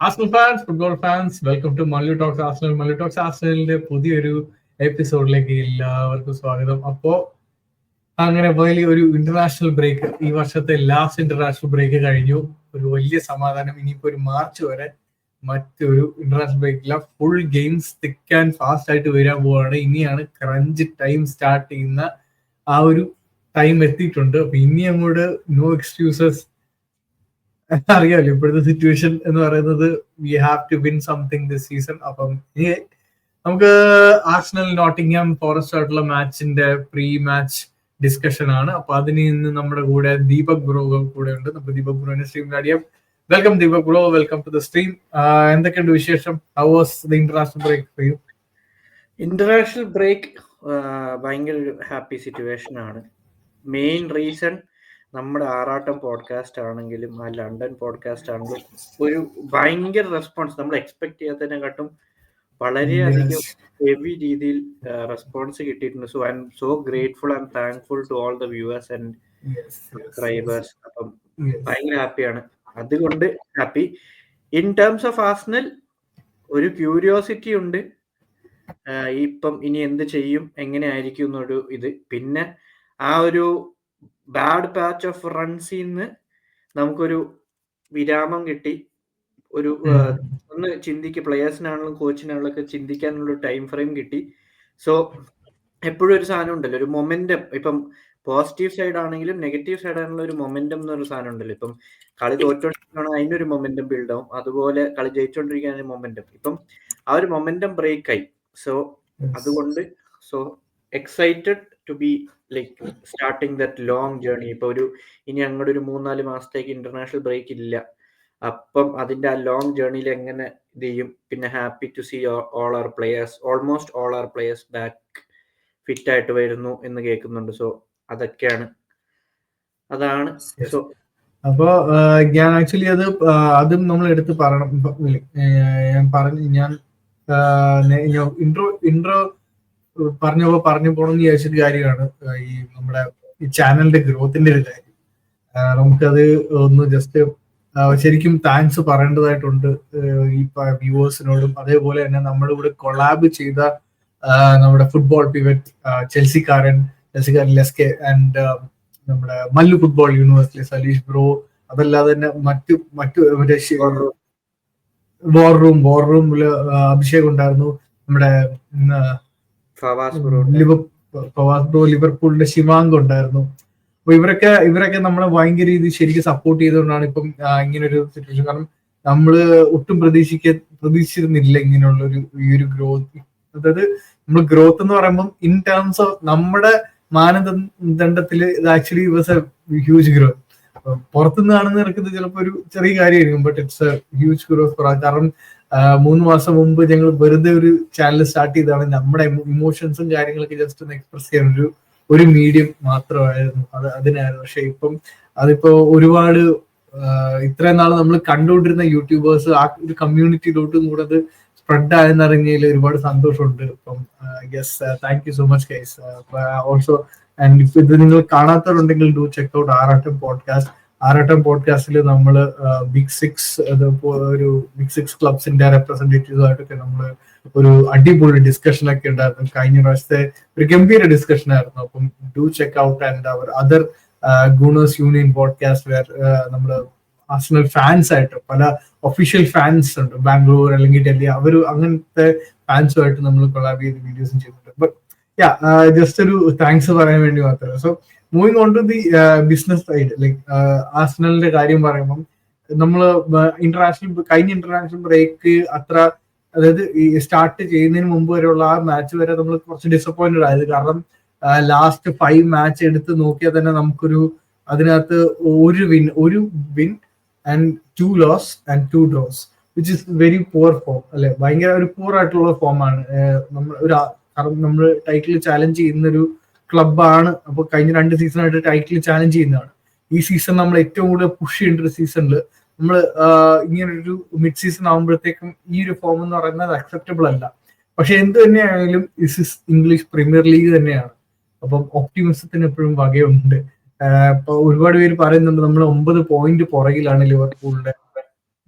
Arsenal fans, football fans, welcome to Mallu talks Arsenal. Mallu talks ആർസണലിന്റെ പുതിയൊരു എപ്പിസോഡിലേക്ക് എല്ലാവർക്കും സ്വാഗതം. അപ്പോ അങ്ങനെ വലിയൊരു ഇന്റർനാഷണൽ ബ്രേക്ക്, ഈ വർഷത്തെ ലാസ്റ്റ് ഇന്റർനാഷണൽ ബ്രേക്ക് കഴിഞ്ഞു. ഒരു വലിയ സമാധാനം. ഇനിയിപ്പോ ഒരു മാർച്ച് വരെ മറ്റൊരു ഇന്റർനാഷണൽ ബ്രേക്കില്ല. Full games thick and fast ആയിട്ട് വരാൻ പോവാണ്. ഇനിയാണ് ക്രഞ്ച് ടൈം സ്റ്റാർട്ട് ചെയ്യുന്ന ആ ഒരു ടൈം എത്തിയിട്ടുണ്ട്. അപ്പൊ ഇനി അങ്ങോട്ട് നോ എക്സ്ക്യൂസസ്. അറിയാമല്ലോ ഇപ്പോഴത്തെ സിറ്റുവേഷൻ എന്ന് പറയുന്നത് we have to win something this season. അപ്പം ഇനി നമുക്ക് ആർസണൽ നോട്ടിംഗ്ഹാം ഫോറസ്റ്റ് ആയിട്ടുള്ള മാച്ചിന്റെ പ്രീ മാച്ച് ഡിസ്കഷൻ ആണ്. അപ്പൊ അതിന് ഇന്ന് നമ്മുടെ കൂടെ ദീപക് ബ്രോ കൂടെ ഉണ്ട്. നമുക്ക് ദീപക് ബ്രോനെ സ്ട്രീമിൽ അറിയാം. Welcome Deepak bro, welcome to the stream. എന്തൊക്കെയുണ്ട് വിശേഷം? How was the international break for you? International break ഭയങ്കര ഒരു ഹാപ്പി സിറ്റുവേഷൻ ആണ്. മെയിൻ റീസൺ നമ്മുടെ ആറാട്ടം പോഡ്കാസ്റ്റ് ആണെങ്കിലും ആ ലണ്ടൻ പോഡ്കാസ്റ്റ് ആണെങ്കിലും ഒരു ഭയങ്കര റെസ്പോൺസ് നമ്മൾ എക്സ്പെക്ട് ചെയ്യാത്തതിനെക്കാട്ടും വളരെയധികം ഹെവി രീതിയിൽ റെസ്പോൺസ് കിട്ടിയിട്ടുണ്ട്. So I am so grateful and thankful to all the viewers and subscribers. അപ്പം ഭയങ്കര ഹാപ്പിയാണ്, അതുകൊണ്ട് happy. In terms of Arsenal ഒരു ക്യൂരിയോസിറ്റി ഉണ്ട്, ഇപ്പം ഇനി എന്ത് ചെയ്യും, എങ്ങനെ ആയിരിക്കും എന്നൊരു ഇത്. പിന്നെ ആ ഒരു ബാഡ് പാച്ച് ഓഫ് റൺസിന്ന് നമുക്കൊരു വിരാമം കിട്ടി. ഒരു ഒന്ന് പ്ലേയേഴ്സിനാണെങ്കിലും കോച്ചിനാണെങ്കിലും ഒക്കെ ചിന്തിക്കാനുള്ള ടൈം ഫ്രെയിം കിട്ടി. സോ എപ്പോഴും ഒരു സാധനം ഉണ്ടല്ലോ, ഒരു മൊമെന്റം. ഇപ്പം പോസിറ്റീവ് സൈഡ് ആണെങ്കിലും നെഗറ്റീവ് സൈഡ് ആണെങ്കിലും ഒരു മൊമെന്റം എന്നൊരു സാധനം ഉണ്ടല്ലോ. ഇപ്പം കളി തോറ്റോണ്ടിരിക്കുകയാണെങ്കിൽ അതിനൊരു മൊമെന്റം ബിൽഡ് ആവും, അതുപോലെ കളി ജയിച്ചോണ്ടിരിക്കുകയാണ് മൊമെന്റം. ഇപ്പം ആ ഒരു മൊമെന്റം ബ്രേക്ക് ആയി. സോ അതുകൊണ്ട് excited to be like starting that long journey. ഇപ്പൊ ഇനി അങ്ങോട്ട് ഒരു 3-4 മാസത്തേക്ക് ഇന്റർനാഷണൽ ബ്രേക്ക് ഇല്ല. അപ്പം അതിന്റെ ആ ലോങ് ജേർണിയിൽ എങ്ങനെ ഇത് ചെയ്യും. പിന്നെ happy to see all our players, almost all our players back fit ആയിട്ട് വരുന്നു എന്ന് കേൾക്കുന്നുണ്ട്. സോ അതൊക്കെയാണ്, അതാണ്. സോ അപ്പോ ഞാൻ ആക്ച്വലി അതും നമ്മൾ എടുത്ത് പറയണം. ഞാൻ ഇൻട്രോ പറഞ്ഞു പോകണമെന്ന് വിചാരിച്ചൊരു കാര്യമാണ് ഈ നമ്മുടെ ഈ ചാനലിന്റെ ഗ്രോത്തിന്റെ ഒരു കാര്യം. നമുക്കത് ഒന്ന് ജസ്റ്റ് ശരിക്കും താങ്ക്സ് പറയേണ്ടതായിട്ടുണ്ട് ഈ വ്യൂവേഴ്സിനോടും. അതേപോലെ തന്നെ നമ്മുടെ കൂടെ കൊളാബ് ചെയ്ത നമ്മുടെ ഫുട്ബോൾ പിവറ്റ് ചെൽസിക്കാരൻ ലെസ്കെ ആൻഡ് നമ്മുടെ Mallu football university Saleesh bro, അതല്ലാതെ തന്നെ മറ്റു വാർ റൂമില് അഭിഷേക് ഉണ്ടായിരുന്നു, നമ്മുടെ ഫവാസ് ബ്രോ, ലിവർപൂളിന്റെ ശിവാങ്ക് ഉണ്ടായിരുന്നു. അപ്പൊ ഇവരൊക്കെ നമ്മളെ ഭയങ്കര രീതിയിൽ ശരിക്കും സപ്പോർട്ട് ചെയ്തുകൊണ്ടാണ് ഇപ്പം ഇങ്ങനെ ഒരു സിറ്റുവേഷൻ. കാരണം നമ്മള് ഒട്ടും പ്രതീക്ഷിച്ചിരുന്നില്ല ഇങ്ങനെയുള്ള ഈ ഒരു ഗ്രോത്ത്. അതായത് നമ്മൾ ഗ്രോത്ത് എന്ന് പറയുമ്പോൾ ഇൻ ടേംസ് ഓഫ് നമ്മുടെ മാനദണ്ഡത്തിൽ ഇത് actually was A huge growth. പുറത്തുനിന്ന് കാണുന്നവർക്ക് ഇത് ചിലപ്പോൾ ഒരു ചെറിയ കാര്യമായിരിക്കും, but it's A huge growth four. കാരണം 3 മാസം മുമ്പ് ഞങ്ങൾ വെറുതെ ഒരു ചാനൽ സ്റ്റാർട്ട് ചെയ്താണ്. നമ്മുടെ ഇമോഷൻസും കാര്യങ്ങളൊക്കെ ജസ്റ്റ് ഒന്ന് എക്സ്പ്രസ് ചെയ്യാൻ ഒരു മീഡിയം മാത്രമായിരുന്നു അതിനായിരുന്നു. പക്ഷെ ഇപ്പം അതിപ്പോ ഒരുപാട് ഇത്രയും നാൾ നമ്മൾ കണ്ടുകൊണ്ടിരുന്ന യൂട്യൂബേഴ്സ് ആ ഒരു കമ്മ്യൂണിറ്റിയിലോട്ടും കൂടെ അത് സ്പ്രെഡ് ആയെന്നറിഞ്ഞതിൽ ഒരുപാട് സന്തോഷമുണ്ട്. ഇപ്പം thank you so much guys. Also and ഇപ്പൊ ഇത് നിങ്ങൾ കാണാത്തവരുണ്ടെങ്കിൽ ഡു ചെക്ക് ഔട്ട് ആറാട്ടം പോഡ്കാസ്റ്റ്. ആറാട്ടം പോഡ്കാസ്റ്റിൽ നമ്മൾ ബിഗ് സിക്സ് ക്ലബ്സിന്റെ റെപ്രസെന്റേറ്റീവ്സ് ആയിട്ടൊക്കെ നമ്മൾ ഒരു അടിപൊളി ഡിസ്കഷനൊക്കെ ഉണ്ടായിരുന്നു. കഴിഞ്ഞ പ്രാവശ്യത്തെ ഒരു ഗംഭീര ഡിസ്കഷൻ ആയിരുന്നു. അപ്പം do check out and our other Gooners Union podcast where നമ്മൾ ആർസണൽ ഫാൻസ് ആയിട്ട് പല ഒഫീഷ്യൽ ഫാൻസ് ഉണ്ട്, ബാംഗ്ലൂർ അല്ലെങ്കിൽ ഡൽഹി, അവർ അങ്ങനത്തെ ഫാൻസുമായിട്ട് നമ്മൾ കൊളാബ് ചെയ്ത് വീഡിയോസും ചെയ്തിട്ടുണ്ട്. ബട്ട് ജസ്റ്റ് ഒരു താങ്ക്സ് പറയാൻ വേണ്ടി മാത്രമേ. So moving on to the business side, like ആർസണലിന്റെ കാര്യം പറയുമ്പം നമ്മള് കഴിഞ്ഞ ഇന്റർനാഷണൽ ബ്രേക്ക് അത്ര, അതായത് ഈ സ്റ്റാർട്ട് ചെയ്യുന്നതിന് മുമ്പ് വരെയുള്ള ആ മാച്ച് വരെ നമ്മൾ കുറച്ച് ഡിസപ്പോയിന്റഡ് ആയത്. കാരണം ലാസ്റ്റ് 5 മാച്ച് എടുത്ത് നോക്കിയാൽ തന്നെ നമുക്കൊരു അതിനകത്ത് ഒരു win and 2 loss and 2 draws, which is very poor form അല്ലെ. ഭയങ്കര ഒരു പുവർ ആയിട്ടുള്ള ഫോമാണ്. നമ്മൾ ടൈറ്റിൽ ചാലഞ്ച് ചെയ്യുന്ന ഒരു ക്ലബ്ബാണ്. അപ്പൊ കഴിഞ്ഞ 2 സീസണായിട്ട് ടൈറ്റിൽ ചാലഞ്ച് ചെയ്യുന്നതാണ്. ഈ സീസൺ നമ്മൾ ഏറ്റവും കൂടുതൽ പുഷ് ചെയ്യേണ്ട ഒരു സീസണിൽ നമ്മൾ ഇങ്ങനൊരു മിഡ് സീസൺ ആകുമ്പോഴത്തേക്കും ഈ ഒരു ഫോം എന്ന് പറയുന്നത് അക്സെപ്റ്റബിൾ അല്ല. പക്ഷെ എന്ത് തന്നെയാണെങ്കിലും this is English premier league തന്നെയാണ്. അപ്പം ഒപ്റ്റിമിസത്തിന് എപ്പോഴും വകയുണ്ട്. ഇപ്പൊ ഒരുപാട് പേര് പറയുന്നുണ്ട് നമ്മൾ 9 point പുറകിലാണ് ലിവർപൂളിന്റെ.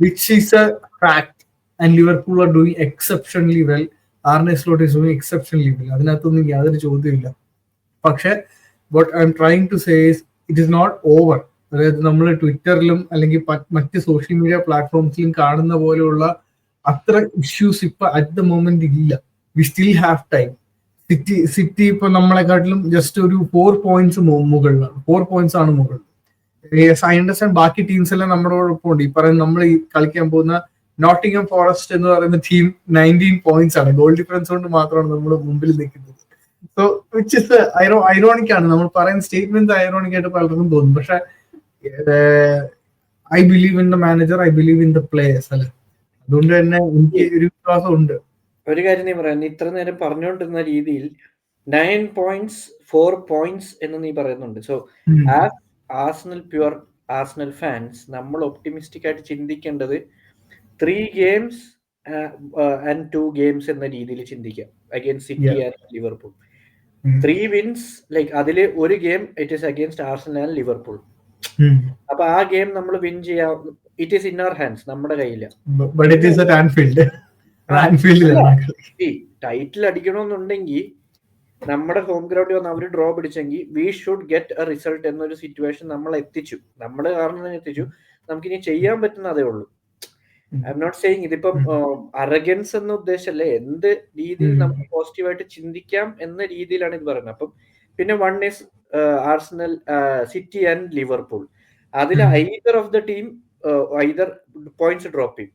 which is a fact. And Liverpool are doing exceptionally well. Arne Slot is doing exceptionally well. അതിനകത്തൊന്നും യാതൊരു ചോദ്യമില്ല. പക്ഷെ what I'm trying to say is it is not over. അതായത് നമ്മൾ ട്വിറ്ററിലും അല്ലെങ്കിൽ മറ്റ് സോഷ്യൽ മീഡിയ പ്ലാറ്റ്ഫോംസിലും കാണുന്ന പോലെയുള്ള അത്ര ഇഷ്യൂസ് ഇപ്പൊ അറ്റ് ദ മൊമെന്റ് ഇല്ല. We still have time. City ഇപ്പൊ നമ്മളെക്കാട്ടിലും ജസ്റ്റ് ഒരു 4 points മുകളിലാണ്. 4 points ആണ് മുകളിൽ. ഐ അണ്ടർസ്റ്റാൻഡ് ബാക്കി ടീംസ് എല്ലാം നമ്മുടെ ഒപ്പം ഉണ്ട്. ഈ പറയുന്ന നമ്മൾ ഈ കളിക്കാൻ പോകുന്ന നോട്ടിംഗം ഫോറസ്റ്റ് എന്ന് പറയുന്ന ടീം 19 points ആണ്. ഗോൾ ഡിഫറൻസ് കൊണ്ട് മാത്രമാണ് നമ്മൾ മുമ്പിൽ നിൽക്കുന്നത്. സോ വിച്ച് ഇസ് ഐറോണിക് ആണ്. നമ്മൾ പറയുന്ന സ്റ്റേറ്റ്മെന്റ് ഐറോണിക് ആയിട്ട് പലർക്കും തോന്നും. പക്ഷെ I believe in the manager, I believe in the players അല്ലെ. അതുകൊണ്ട് തന്നെ എനിക്ക് ഒരു വിശ്വാസം ഉണ്ട്. ഒരു കാര്യം നീ പറയാം, നീ ഇത്ര നേരം പറഞ്ഞുകൊണ്ടിരുന്ന രീതിയിൽ 9 points 4 points എന്ന് നീ പറയുന്നുണ്ട്. So as Arsenal pure Arsenal fans നമ്മൾ ഒപ്റ്റിമിസ്റ്റിക് ആയിട്ട് ചിന്തിക്കേണ്ടത് 3 games and 2 games എന്ന രീതിയിൽ ചിന്തിക്കാം against City and Liverpool. 3 wins, like അതില് ഒരു game it is against Arsenal and Liverpool. അപ്പൊ ആ ഗെയിം നമ്മൾ വിൻ ചെയ്യാം. It is in our hands, നമ്മുടെ കയ്യില. ടൈറ്റിൽ അടിക്കണമെന്നുണ്ടെങ്കിൽ നമ്മുടെ ഹോം ഗ്രൗണ്ടിൽ വന്ന് അവര് ഡ്രോ പിടിച്ചെങ്കിൽ we should get a result എന്നൊരു സിറ്റുവേഷൻ നമ്മൾ എത്തിച്ചു. നമ്മുടെ കാരണം എത്തിച്ചു. നമുക്കിനി ചെയ്യാൻ പറ്റുന്ന അതേ ഉള്ളൂ. ഐ എം നോട്ട് സെയിങ് ഇതിപ്പം അറഗൻസ് എന്ന ഉദ്ദേശമല്ലേ, എന്ത് രീതിയിൽ നമുക്ക് പോസിറ്റീവായിട്ട് ചിന്തിക്കാം എന്ന രീതിയിലാണ് ഇത് പറയുന്നത്. അപ്പം പിന്നെ 1 is Arsenal, City and Liverpool. അതിൽ either of the team either points drop ചെയ്യും.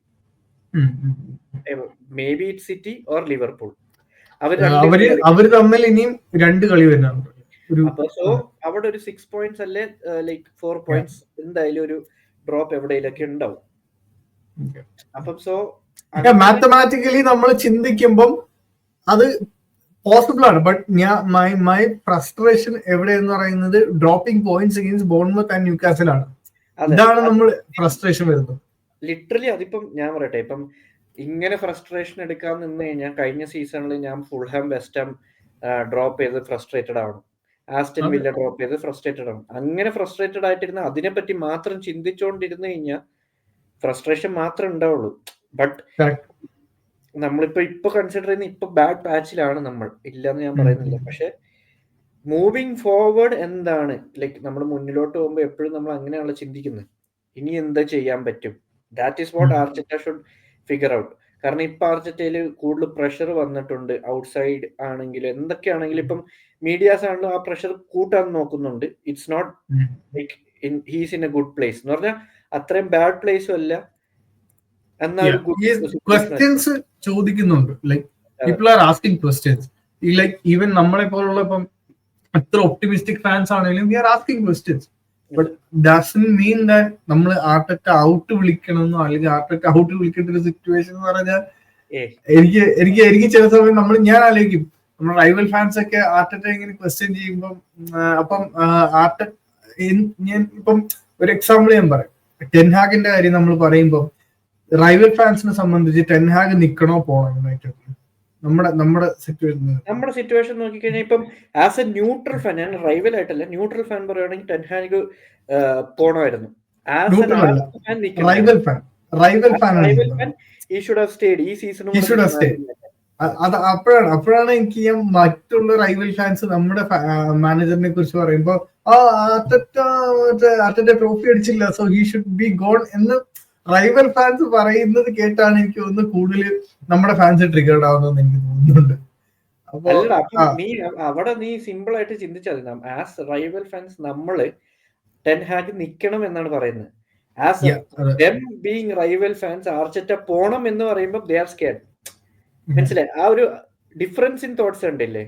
Maybe it City or Liverpool. അവര് തമ്മിൽ ഇനിയും 2 കളി വരുന്നുണ്ട്. സോ അവിടെ ഒരു 6 points അല്ലെ ലൈക്ക് 4 points എന്തായാലും ഒരു ഡ്രോപ്പ് എവിടെയൊക്കെ ഉണ്ടാവും. അപ്പം സോ മാത്തമാറ്റിക്കലി നമ്മൾ ചിന്തിക്കുമ്പം അത് പോസിബിൾ ആണ്. ബട്ട് മൈ ഫ്രസ്ട്രേഷൻ എവിടെയെന്ന് പറയുന്നത് dropping points against Bournemouth and Newcastle ആണ്. ഇതാണ് നമ്മൾ ഫ്രസ്ട്രേഷൻ വരുന്നത്. ലിറ്ററലി അതിപ്പം ഞാൻ പറയട്ടെ, ഇപ്പം ഇങ്ങനെ ഫ്രസ്ട്രേഷൻ എടുക്കാൻ നിന്ന് കഴിഞ്ഞാൽ കഴിഞ്ഞ സീസണിൽ ഞാൻ ഫുൾഹാം വെസ്റ്റ് ഹാം ഡ്രോപ്പ് ചെയ്ത് ഫ്രസ്ട്രേറ്റഡ് ആവണം, ആസ്റ്റൺ വില്ല ഡ്രോപ്പ് ചെയ്ത് ഫ്രസ്ട്രേറ്റഡ് ആവണം. അങ്ങനെ ഫ്രസ്ട്രേറ്റഡ് ആയിട്ടിരുന്ന അതിനെപ്പറ്റി മാത്രം ചിന്തിച്ചുകൊണ്ടിരുന്നു കഴിഞ്ഞാൽ ഫ്രസ്ട്രേഷൻ മാത്രമേ ഉണ്ടാവുള്ളൂ. ബട്ട് നമ്മളിപ്പോ കൺസിഡർ ചെയ്യുന്ന ഇപ്പൊ ബാഡ് പാച്ചിലാണ് നമ്മൾ, ഇല്ലെന്ന് ഞാൻ പറയുന്നില്ല. പക്ഷെ മൂവിങ് ഫോർവേഡ് എന്താണ്, ലൈക്ക് നമ്മൾ മുന്നിലോട്ട് പോകുമ്പോൾ എപ്പോഴും നമ്മൾ അങ്ങനെയാണല്ലോ ചിന്തിക്കുന്നത്. ഇനി എന്താ ചെയ്യാൻ പറ്റും, that is what Arteta should figure out. കാരണം ഇപ്പൊ ആർട്ടറ്റയിൽ കൂടുതൽ പ്രഷർ വന്നിട്ടുണ്ട്. ഔട്ട്സൈഡ് ആണെങ്കിലും എന്തൊക്കെയാണെങ്കിലും ഇപ്പം മീഡിയാസ് ആണെങ്കിലും ആ പ്രഷർ കൂട്ടാൻ നോക്കുന്നുണ്ട്. It's not like he's in a good place എന്ന് പറഞ്ഞാൽ അത്രയും ബാഡ് പ്ലേസും അല്ല. ക്വസ്റ്റ്യൻസ് ചോദിക്കുന്നുണ്ട്. Like people are asking questions. Like even നമ്മളെ പോലുള്ള ഇപ്പം എത്ര ഒപ്റ്റിമിസ്റ്റിക് ഫാൻസ് ആണെങ്കിലും we are asking questions. But doesn't mean that നമ്മൾ ആർട്ടറ്റ ഔട്ട് വിളിക്കണമെന്നോ അല്ലെങ്കിൽ ആർട്ടറ്റ ഔട്ട് വിളിക്കേണ്ട ഒരു സിറ്റുവേഷൻ എന്ന് പറഞ്ഞാൽ എനിക്ക് ചില സമയം ഞാൻ ആലോചിക്കും, നമ്മുടെ റൈവൽ ഫാൻസ് ഒക്കെ ആർട്ടറ്റ ഇങ്ങനെ ക്വസ്റ്റ്യൻ ചെയ്യുമ്പം അപ്പം ആർട്ടറ്റ ഞാൻ ഇപ്പം ഒരു എക്സാമ്പിൾ ഞാൻ പറയാം. ടെൻഹാഗിന്റെ കാര്യം നമ്മൾ പറയുമ്പോൾ റൈവൽ ഫാൻസിനെ സംബന്ധിച്ച് ടെൻഹാഗ് നിൽക്കണോ പോണോ യുണൈറ്റഡിൽ? നമ്മുടെ സിറ്റുവേഷൻ നോക്കിക്കഴിഞ്ഞാൽ ഇപ്പം ആസ് എ ന്യൂട്രൽ ഫാൻ, ഞാൻ റൈവൽ ആയിട്ടല്ല ന്യൂട്രൽ ഫാൻ പറയുകയാണെങ്കിൽ ടെൻഹാഗ് പോണമായിരുന്നു. അപ്പോഴാണ് എനിക്ക് ഞാൻ മറ്റുള്ള റൈവൽ ഫാൻസ് നമ്മുടെ മാനേജറിനെ കുറിച്ച് പറയുമ്പോ ആർട്ടറ്റ ട്രോഫി അടിച്ചില്ല so he should be gone എന്ന് റൈവൽ ഫാൻസ് പറയുന്നത് കേട്ടാണ് എനിക്ക് ഒന്ന് കൂടുതൽ നമ്മുടെ ഫാൻസ് ട്രിഗേർഡ് ആവുന്നതെന്ന് എനിക്ക് തോന്നുന്നുണ്ട്. അവിടെ നീ സിമ്പിൾ ആയിട്ട് ചിന്തിച്ചാൽ ആസ് റൈവൽ ഫാൻസ് നമ്മള് ടെൻഹാഗ് നിക്കണം എന്നാണ് പറയുന്നത്. As them being rival fans Arteta പോണം എന്ന് പറയുമ്പോൾ they are scared. മനസ്സിലായി? ആ ഒരു ഡിഫറൻസ് ഇൻ തോട്ട്സ് ഉണ്ടല്ലേ.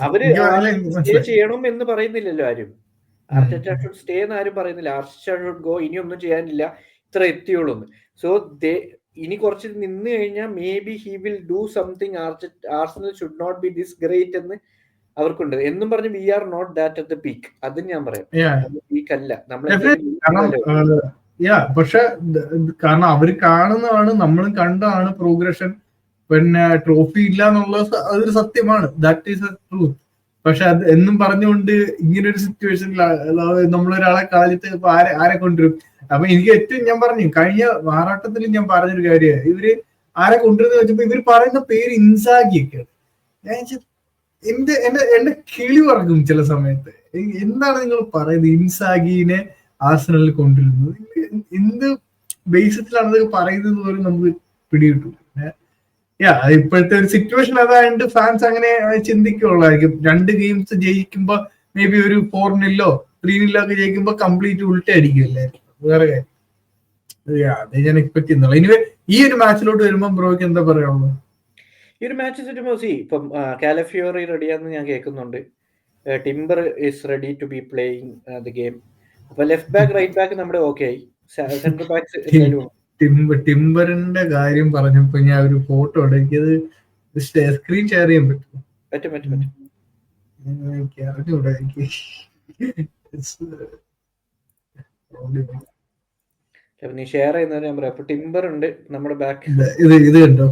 അവര് സ്റ്റേ ചെയ്യണം എന്ന് പറയുന്നില്ലല്ലോ ആരും. ആർട്ടറ്റ ഷുഡ് സ്റ്റേ എന്ന് ആരും പറയുന്നില്ല. ആർട്ടറ്റ ഷുഡ് ഗോ, ഇനി ഒന്നും ചെയ്യാനില്ല, ഇത്ര എത്തിയുള്ളൂ. സോ ഇനി കുറച്ച് നിന്ന് കഴിഞ്ഞാൽ maybe he will do something. Arsenal should not be this great എന്ന് അവർക്കുണ്ട് എന്നും പറഞ്ഞ് we are not that at the peak. അത് ഞാൻ പറയാം, പീക്ക് അല്ല നമ്മൾ. പക്ഷെ കാരണം അവര് കാണുന്നതാണ്, നമ്മളും കണ്ടാണ് പ്രോഗ്രഷൻ. പിന്നെ ട്രോഫി ഇല്ല എന്നുള്ളത് അതൊരു സത്യമാണ്. That is A truth. പക്ഷെ അത് എന്നും പറഞ്ഞുകൊണ്ട് ഇങ്ങനൊരു സിറ്റുവേഷനിൽ നമ്മളൊരാളെ കളഞ്ഞിട്ട് ഇപ്പൊ ആരെ കൊണ്ടുവരും? അപ്പൊ എനിക്ക് ഏറ്റവും ഞാൻ പറഞ്ഞു കഴിഞ്ഞ മാറാട്ടത്തിൽ ഞാൻ പറഞ്ഞൊരു കാര്യം, ഇവര് ആരെ കൊണ്ടുവരുന്ന വെച്ചപ്പോ ഇവര് പറയുന്ന പേര് ഇൻസാഗിയൊക്കെയാണ്. ഞാൻ എന്റെ കിളി പറക്കും ചില സമയത്ത്. എന്താണ് നിങ്ങൾ പറയുന്നത്? ഇൻസാഗിനെ ആർസണലിൽ കൊണ്ടുവരുന്നത് എന്ത് ബേസിസിലാണ് അത് പറയുന്നത് പോലും നമുക്ക് പിടികിട്ടും. ഇപ്പോഴത്തെ ഒരു സിറ്റുവേഷൻ അതായത് ഫാൻസ് അങ്ങനെ ചിന്തിക്കുള്ളായിരിക്കും. 2 ഗെയിംസ് ജയിക്കുമ്പോ മേ ബി ഒരു 4-0 3-0 ഒക്കെ ജയിക്കുമ്പോ കംപ്ലീറ്റ് ഉൾട്ടടിക്കുമല്ലേ വേറെ കാര്യം. അതേ ഞാൻ എക്സ്പെക്ട് ചെയ്യുന്നുള്ളൂ. എനിവേ ഈ ഒരു മാച്ചിലോട്ട് വരുമ്പോ ബ്രോയ്ക്ക് എന്താ പറയാനുള്ളത്? ഈ ഒരു മാച്ച് ചുറ്റുമ്പോ ഇപ്പം കാലഫിയോറി റെഡിയാന്ന് ഞാൻ കേൾക്കുന്നുണ്ട്. Timber is ready to be playing the game. അപ്പൊ ലെഫ്റ്റ് ബാക്ക് റൈറ്റ് ബാക്ക് നമ്മുടെ ഓക്കെ ആയി. സെന്റർ ബാക്സ് എന്തായാലും ടിംബറിന്റെ കാര്യം പറഞ്ഞപ്പോ ഞാൻ ഒരു ഫോട്ടോ എനിക്കത് സ്ക്രീൻ ഷെയർ ചെയ്യാൻ പറ്റും? പറ്റും. എനിക്ക് അറിഞ്ഞൂടാ. നീ ഷെയർ ചെയ്യുന്നത് ഞാൻ പറയാം. അപ്പൊ ടിംബർ ഉണ്ട് നമ്മുടെ ബാക്ക്. ഇത് കണ്ടോ?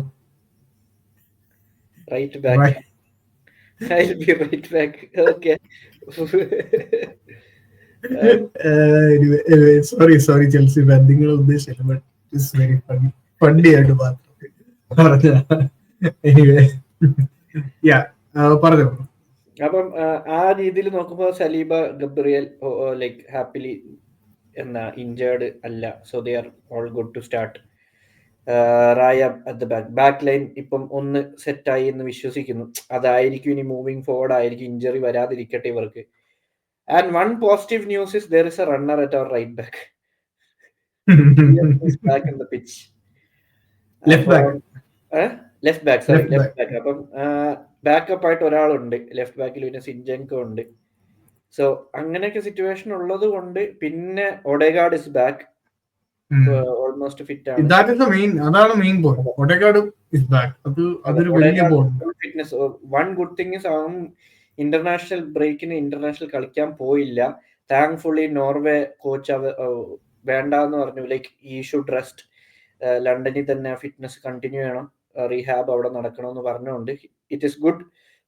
Right back. I'll be right back. Okay. Sorry Chelsea fan, നിങ്ങൾ ഉദ്ദേശിച്ചില്ല. ബട്ട് ഇറ്റ്സ് വെരി ഫണ്ണി ആയിട്ട് പറഞ്ഞു. എനിവേ പറഞ്ഞു. അപ്പം ആ രീതിയിൽ നോക്കുമ്പോൾ Saliba, Gabriel like happily injured അല്ല. So they are all good to start. Raya at the back line ഇപ്പം ഒന്ന് സെറ്റായി എന്ന് വിശ്വസിക്കുന്നു. അതായിരിക്കും ഇനി മൂവിങ് ഫോർവേഡ് ആയിരിക്കും. ഇഞ്ചറി വരാതിരിക്കട്ടെ ഇവർക്ക്. And one positive news is there is a runner at our right back. He is back in the pitch. Left back. അപ്പം ബാക്കപ്പ് ആയിട്ട് ഒരാളുണ്ട് ലെഫ്റ്റ് ബാക്കിൽ. പിന്നെ സിൻജെൻകോ ഉണ്ട്. സോ അങ്ങനെയൊക്കെ സിറ്റുവേഷൻ ഉള്ളത് കൊണ്ട് പിന്നെ Odegaard is back. Almost fit ആണ്. അതാണ് main point. Odegaard is back. അതൊരു വലിയ point. Fitness. One good thing is അവൻ ഇന്റർനാഷണൽ ബ്രേക്കിന് ഇന്റർനാഷണൽ കളിക്കാൻ പോയില്ല. താങ്ക്ഫുള്ളി നോർവേ കോച്ച് വേണ്ടെന്ന് പറഞ്ഞു. ലൈക്ക് ഈ ഷുഡ് റെസ്റ്റ്. ലണ്ടനിൽ തന്നെ ഫിറ്റ്നസ് കണ്ടിന്യൂ ചെയ്യണം, റീഹാബ് അവിടെ നടക്കണമെന്ന് പറഞ്ഞുകൊണ്ട് it is good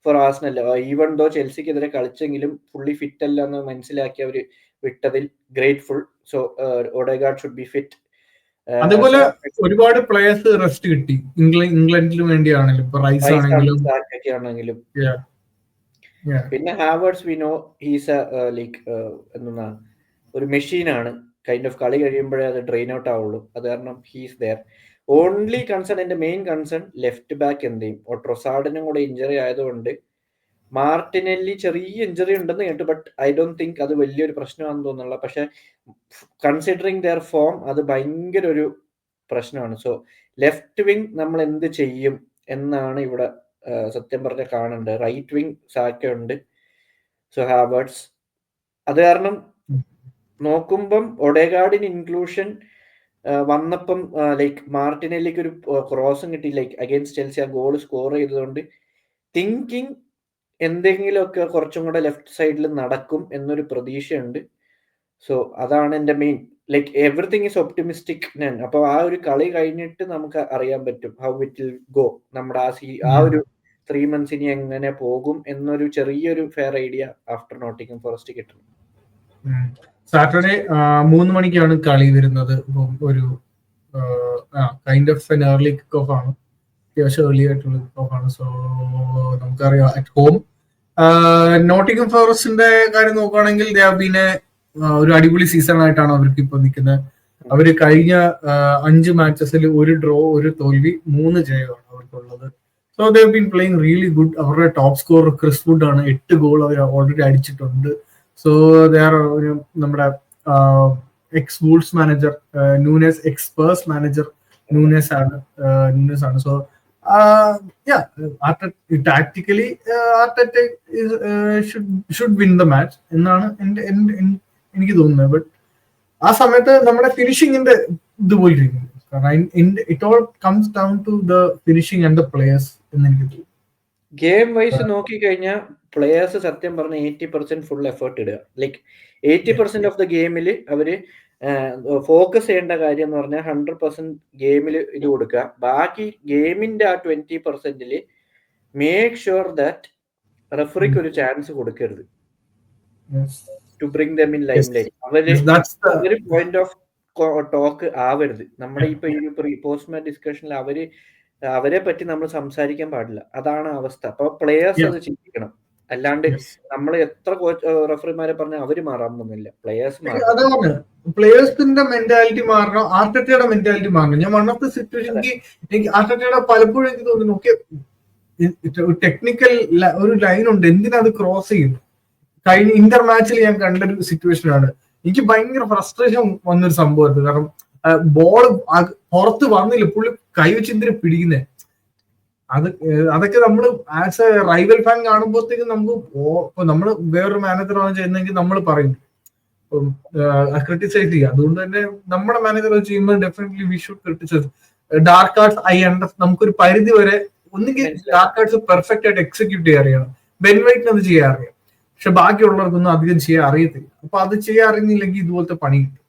for Arsenal. Even though ചെൽസിക്കെതിരെ കളിച്ചെങ്കിലും ഫുള്ളി ഫിറ്റ് അല്ല എന്ന് മനസ്സിലാക്കി അവർ വിട്ടതിൽ grateful. So Odegaard should be fit. അതുപോലെ ഒരുപാട് പ്ലേയേഴ്സ് റെസ്റ്റ് കിട്ടി ഇംഗ്ലണ്ടിന് വേണ്ടിയാണെങ്കിലും റൈസ് ആണെങ്കിലും. പിന്നെ Havertz we know he's like എന്താ ഒരു മെഷീനാണ്. കൈൻഡ് ഓഫ് കളി കഴിയുമ്പോഴേ അത് ഡ്രെയിൻ ഔട്ട് ആവുള്ളൂ. അത് കാരണം ഹീസ് ദെയർ. ഓൺലി കൺസേൺ, എന്റെ മെയിൻ കൺസേൺ ലെഫ്റ്റ് ബാക്ക് എന്ത് ചെയ്യും? ട്രൊസാർഡിനും കൂടെ ഇഞ്ചറി ആയതുകൊണ്ട്. മാർട്ടിനെല്ലി ചെറിയ ഇഞ്ചറി ഉണ്ടെന്ന് കേട്ടു, ബട്ട് ഐ ഡോണ്ട് തിങ്ക് അത് വലിയൊരു പ്രശ്നമാണെന്ന് തോന്നുന്നില്ല. പക്ഷെ കൺസിഡറിങ് ദെയർ ഫോം അത് ഭയങ്കര ഒരു പ്രശ്നമാണ്. സോ ലെഫ്റ്റ് വിങ് നമ്മൾ എന്ത് ചെയ്യും എന്നാണ് ഇവിടെ സത്യം പറഞ്ഞ കാണേണ്ടത്. റൈറ്റ് വിങ് സാക്ക ഉണ്ട്. So Havertz. അത് കാരണം നോക്കുമ്പം ഒഡേഗാർഡിന് ഇൻക്ലൂഷൻ വന്നപ്പം ലൈക്ക് മാർട്ടിനെല്ലിക്ക് ഒരു ക്രോസും കിട്ടി. ലൈക്ക് അഗെയിൻസ്റ്റ് ചെൽസി ആ ഗോൾ സ്കോർ ചെയ്തതുകൊണ്ട് തിങ്കിങ് എന്തെങ്കിലുമൊക്കെ കുറച്ചും കൂടെ ലെഫ്റ്റ് സൈഡിൽ നടക്കും എന്നൊരു പ്രതീക്ഷയുണ്ട്. സോ അതാണ് എൻ്റെ main. Like everything is optimistic. അപ്പോൾ ആ ഒരു കളി കഴിഞ്ഞിട്ട് നമുക്ക് അറിയാൻ പറ്റും ഹൗ ഇറ്റ് വിൽ ഗോ. നമ്മുടെ ആ ഒരു 3 months ഇനി എങ്ങനെ പോകും എന്നൊരു ചെറിയൊരു fair idea after Nottingham forest കിട്ടും. സാറ്റർഡേ 3 മണിക്കാണ് കളി വരുന്നത്. ഒരു kind of N early kick off ആണ്. അത്യാവശ്യം ഏർലി ആയിട്ടുള്ള കിക്ക് ഓഫ് ആണ്. സോ നമുക്കറിയാം അറ്റ് ഹോം നോട്ടിംഗം ഫോറസ്റ്റിന്റെ കാര്യം നോക്കുകയാണെങ്കിൽ പിന്നെ ഒരു അടിപൊളി സീസൺ ആയിട്ടാണ് അവർക്ക് ഇപ്പൊ നിൽക്കുന്നത്. അവര് കഴിഞ്ഞ 5 മാച്ചസിൽ 1 ഡ്രോ 1 തോൽവി 3 ജയമാണ് അവർക്കുള്ളത്. So they have been playing really good. അവരുടെ ടോപ്പ് സ്കോറർ ക്രിസ് വുഡ് ആണ്. 8 ഗോൾ അവർ ഓൾറെഡി അടിച്ചിട്ടുണ്ട്. സോ നമ്മുടെ ex Wolves manager Nunes, ex Spurs manager Nunes ആണ്. So tactically Arteta should win the match എന്നാണ് എനിക്ക് തോന്നുന്നത്. ബട്ട് ആ സമയത്ത് നമ്മുടെ ഫിനിഷിങ്ങിന്റെ ഇതുപോലെ ഇരിക്കുന്നു. It all comes down to the finishing and the players എന്ന് എനിക്ക് തോന്നുന്നു. ഗെയിം വൈസ് നോക്കിക്കഴിഞ്ഞാൽ പ്ലേയേഴ്സ് സത്യം പറഞ്ഞ 80% ഫുൾ എഫേർട്ട് ഇടുക. ലൈക്ക് 80% ഓഫ് ദ ഗെയിമിൽ അവര് ഫോക്കസ് ചെയ്യേണ്ട കാര്യം എന്ന് പറഞ്ഞാൽ 100% ഗെയിമിൽ ഇത് കൊടുക്കുക. ബാക്കി ഗെയിമിന്റെ ആ 20%-ല് മേക്ക് ഷുവർ ദാറ്റ് റെഫറിക്ക് ഒരു ചാൻസ് കൊടുക്കരുത് to bring them in limelight. അവര് പോയിന്റ് ഓഫ് ടോക്ക് ആവരുത്. നമ്മുടെ ഇപ്പൊ ഈ പോസ്റ്റ് മാച്ച് ഡിസ്കഷനിൽ അവരെ പറ്റി നമ്മൾ സംസാരിക്കാൻ പാടില്ല. അതാണ് അവസ്ഥ. അപ്പൊ പ്ലേയേഴ്സ് അത് ചിന്തിക്കണം. അല്ലാണ്ട് നമ്മൾ എത്ര റെഫറിമാരെ പറഞ്ഞാൽ അവര് മാറാൻ പോകുന്നില്ല. അതാണ് പ്ലേയേഴ്സിന്റെ മെന്റാലിറ്റി മാറണം, ആർട്ടറ്റയുടെ മെന്റാലിറ്റി മാറണം. ഞാൻ വൺ ഓഫ് ദ സിറ്റുവേഷൻ എനിക്ക് ആർട്ടറ്റയുടെ പലപ്പോഴും എനിക്ക് തോന്നുന്നു, ഓക്കെ ടെക്നിക്കൽ ഒരു ലൈൻ ഉണ്ട്, എന്തിനാ അത് ക്രോസ് ചെയ്യുന്നു? കഴിഞ്ഞ ഇന്റർ മാച്ചിൽ ഞാൻ കണ്ടൊരു സിറ്റുവേഷൻ ആണ്. എനിക്ക് ഭയങ്കര ഫ്രസ്ട്രേഷൻ വന്നൊരു സംഭവമായിരുന്നു. കാരണം ബോൾ പുറത്ത് വന്നില്ല, പുള്ളി കൈവച്ചിന്തിന് പിടിക്കുന്നേ. അതൊക്കെ നമ്മൾ ആസ് എ റൈവൽ ഫാൻ കാണുമ്പോഴത്തേക്കും നമുക്ക് നമ്മള് വേറൊരു മാനേജറാണ് ചെയ്യുന്നതെങ്കിൽ നമ്മൾ പറയും, ക്രിട്ടിസൈസ് ചെയ്യുക. അതുകൊണ്ട് തന്നെ നമ്മുടെ മാനേജർ ചെയ്യുമ്പോൾ definitely we should criticise. Dark arts നമുക്കൊരു പരിധി വരെ ഒന്നുകിൽ ഡാർക്ക് ആർട്സ് പെർഫെക്റ്റ് ആയിട്ട് എക്സിക്യൂട്ട് ചെയ്യാൻ അറിയണം. ബെൻ വൈറ്റിന് അത് ചെയ്യാൻ അറിയാം, പക്ഷെ ബാക്കിയുള്ളവർക്കൊന്നും അധികം ചെയ്യാൻ അറിയത്തില്ല. അപ്പൊ അത് ചെയ്യാൻ അറിയുന്നില്ലെങ്കിൽ ഇതുപോലത്തെ പണി കിട്ടും.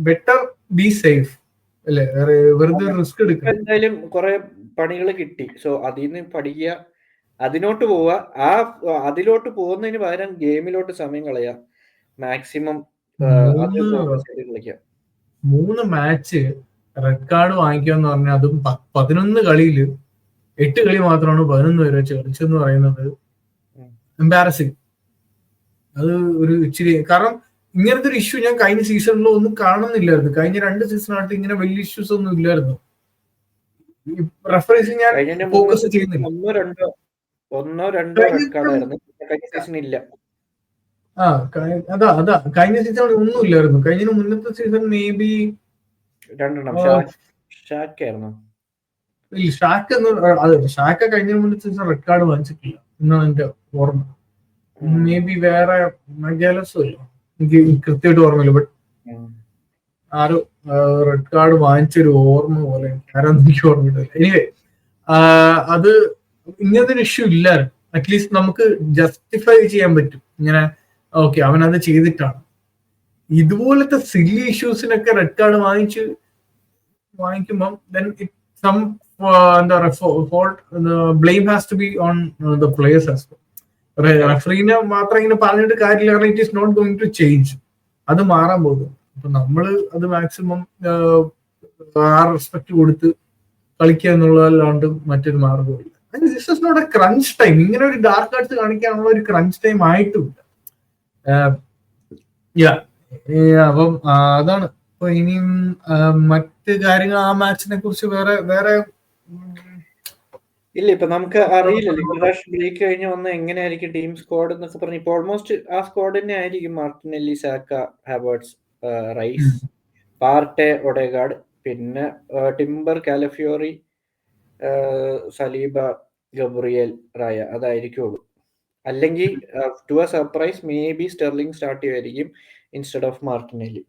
ബെറ്റർ ബി സേഫ് അല്ലെ, വെറുതെ റിസ്ക് എടുക്കുക. എന്തായാലും കുറെ പണികൾ കിട്ടി. സോ അതിൽ നിന്ന് പഠിക്കുക, അതിലോട്ട് പോവുക. അതിലോട്ട് പോകുന്നതിന് പകരം ഗെയിമിലോട്ട് സമയം കളയുക, മാക്സിമം കളിക്കുക. 3 മാച്ച് റെഡ് കാർഡ് വാങ്ങിക്കുക എന്ന് പറഞ്ഞാൽ അതും 11 കളിയില് 8 കളി മാത്രമാണ് 11 പേരെ കളിച്ചെന്ന് പറയുന്നത് എംബാരസിങ്. അത് ഒരു ഇച്ചിരി, കാരണം ഇങ്ങനത്തെ ഒരു ഇഷ്യൂ ഞാൻ കഴിഞ്ഞ സീസണിലോ ഒന്നും കാണുന്നില്ലായിരുന്നു. കഴിഞ്ഞ 2 സീസണായിട്ട് ഇങ്ങനെ വലിയ ഇഷ്യൂസ് ഒന്നും ഇല്ലായിരുന്നു. റെഫറീസ് ഞാൻ ഫോക്കസ് ചെയ്യുന്നില്ല. ഒന്നോ രണ്ടോ ഇല്ല. അതാ കഴിഞ്ഞ സീസൺ ഒന്നും ഇല്ലായിരുന്നു. കഴിഞ്ഞ മുന്നത്തെ സീസൺ മേ ബി 2 ഷാക്ക കഴിഞ്ഞ മുന്നത്തെ സീസൺ റെഡ് കാർഡ് വാങ്ങിച്ചിട്ടില്ല എന്നാണ് എന്റെ ഓർമ്മ. മേ ബി വേറെ മഗാലസോ ഇല്ല, എനിക്ക് കൃത്യമായിട്ട് ഓർമ്മയില്ല. ബട്ട് ആരോ റെഡ് കാർഡ് വാങ്ങിച്ചൊരു ഓർമ്മ പോലെ, ആരാന്ന് എനിക്ക് ഓർമ്മയില്ല. എനിവേ അത് ഇങ്ങനത്തെ ഒരു ഇഷ്യൂ ഇല്ലായിരുന്നു. അറ്റ്ലീസ്റ്റ് നമുക്ക് ജസ്റ്റിഫൈ ചെയ്യാൻ പറ്റും, ഇങ്ങനെ ഓക്കെ അവനത് ചെയ്തിട്ടാണ്. ഇതുപോലത്തെ സില്ലി ഇഷ്യൂസിനൊക്കെ റെഡ് കാർഡ് വാങ്ങിക്കുമ്പം എന്താ പറയുക, blame has to be on the players as well. റഫറീനെ മാത്രം ഇങ്ങനെ പറഞ്ഞിട്ട് കാര്യമില്ല, കാരണം it is not going to change. അത് മാറാൻ പോകും. അപ്പൊ നമ്മള് അത് മാക്സിമം ആ റെസ്പെക്ട് കൊടുത്ത് കളിക്കുക എന്നുള്ളതല്ലാണ്ട് മറ്റൊരു മാർഗമില്ല. This is not a crunch time. ഇങ്ങനെ ഒരു ഡാർക്ക് ആർട്സ് കാണിക്കാനുള്ള ഒരു ക്രഞ്ച് ടൈം ആയിട്ടുമില്ല. അപ്പം അതാണ്. അപ്പൊ ഇനിയും മറ്റ് കാര്യങ്ങൾ ആ മാച്ചിനെ കുറിച്ച് വേറെ ഇല്ല. ഇപ്പൊ നമുക്ക് അറിയില്ലല്ലോ ഇന്റർനാഷണൽ ബ്രേക്ക് കഴിഞ്ഞ് വന്ന എങ്ങനെയായിരിക്കും ടീം സ്ക്വാഡ് എന്നൊക്കെ പറഞ്ഞു. ഇപ്പൊ ഓൾമോസ്റ്റ് ആ സ്ക്വാഡ് തന്നെ ആയിരിക്കും. Martinelli, Saka, Havertz, Rice, Partey, Odegaard, പിന്നെ Timber, Calafiori, Saliba, Gabriel, Raya. അതായിരിക്കുള്ളൂ. അല്ലെങ്കിൽ to a surprise may be Sterling start ചെയ്യുമായിരിക്കും instead of Martinelli.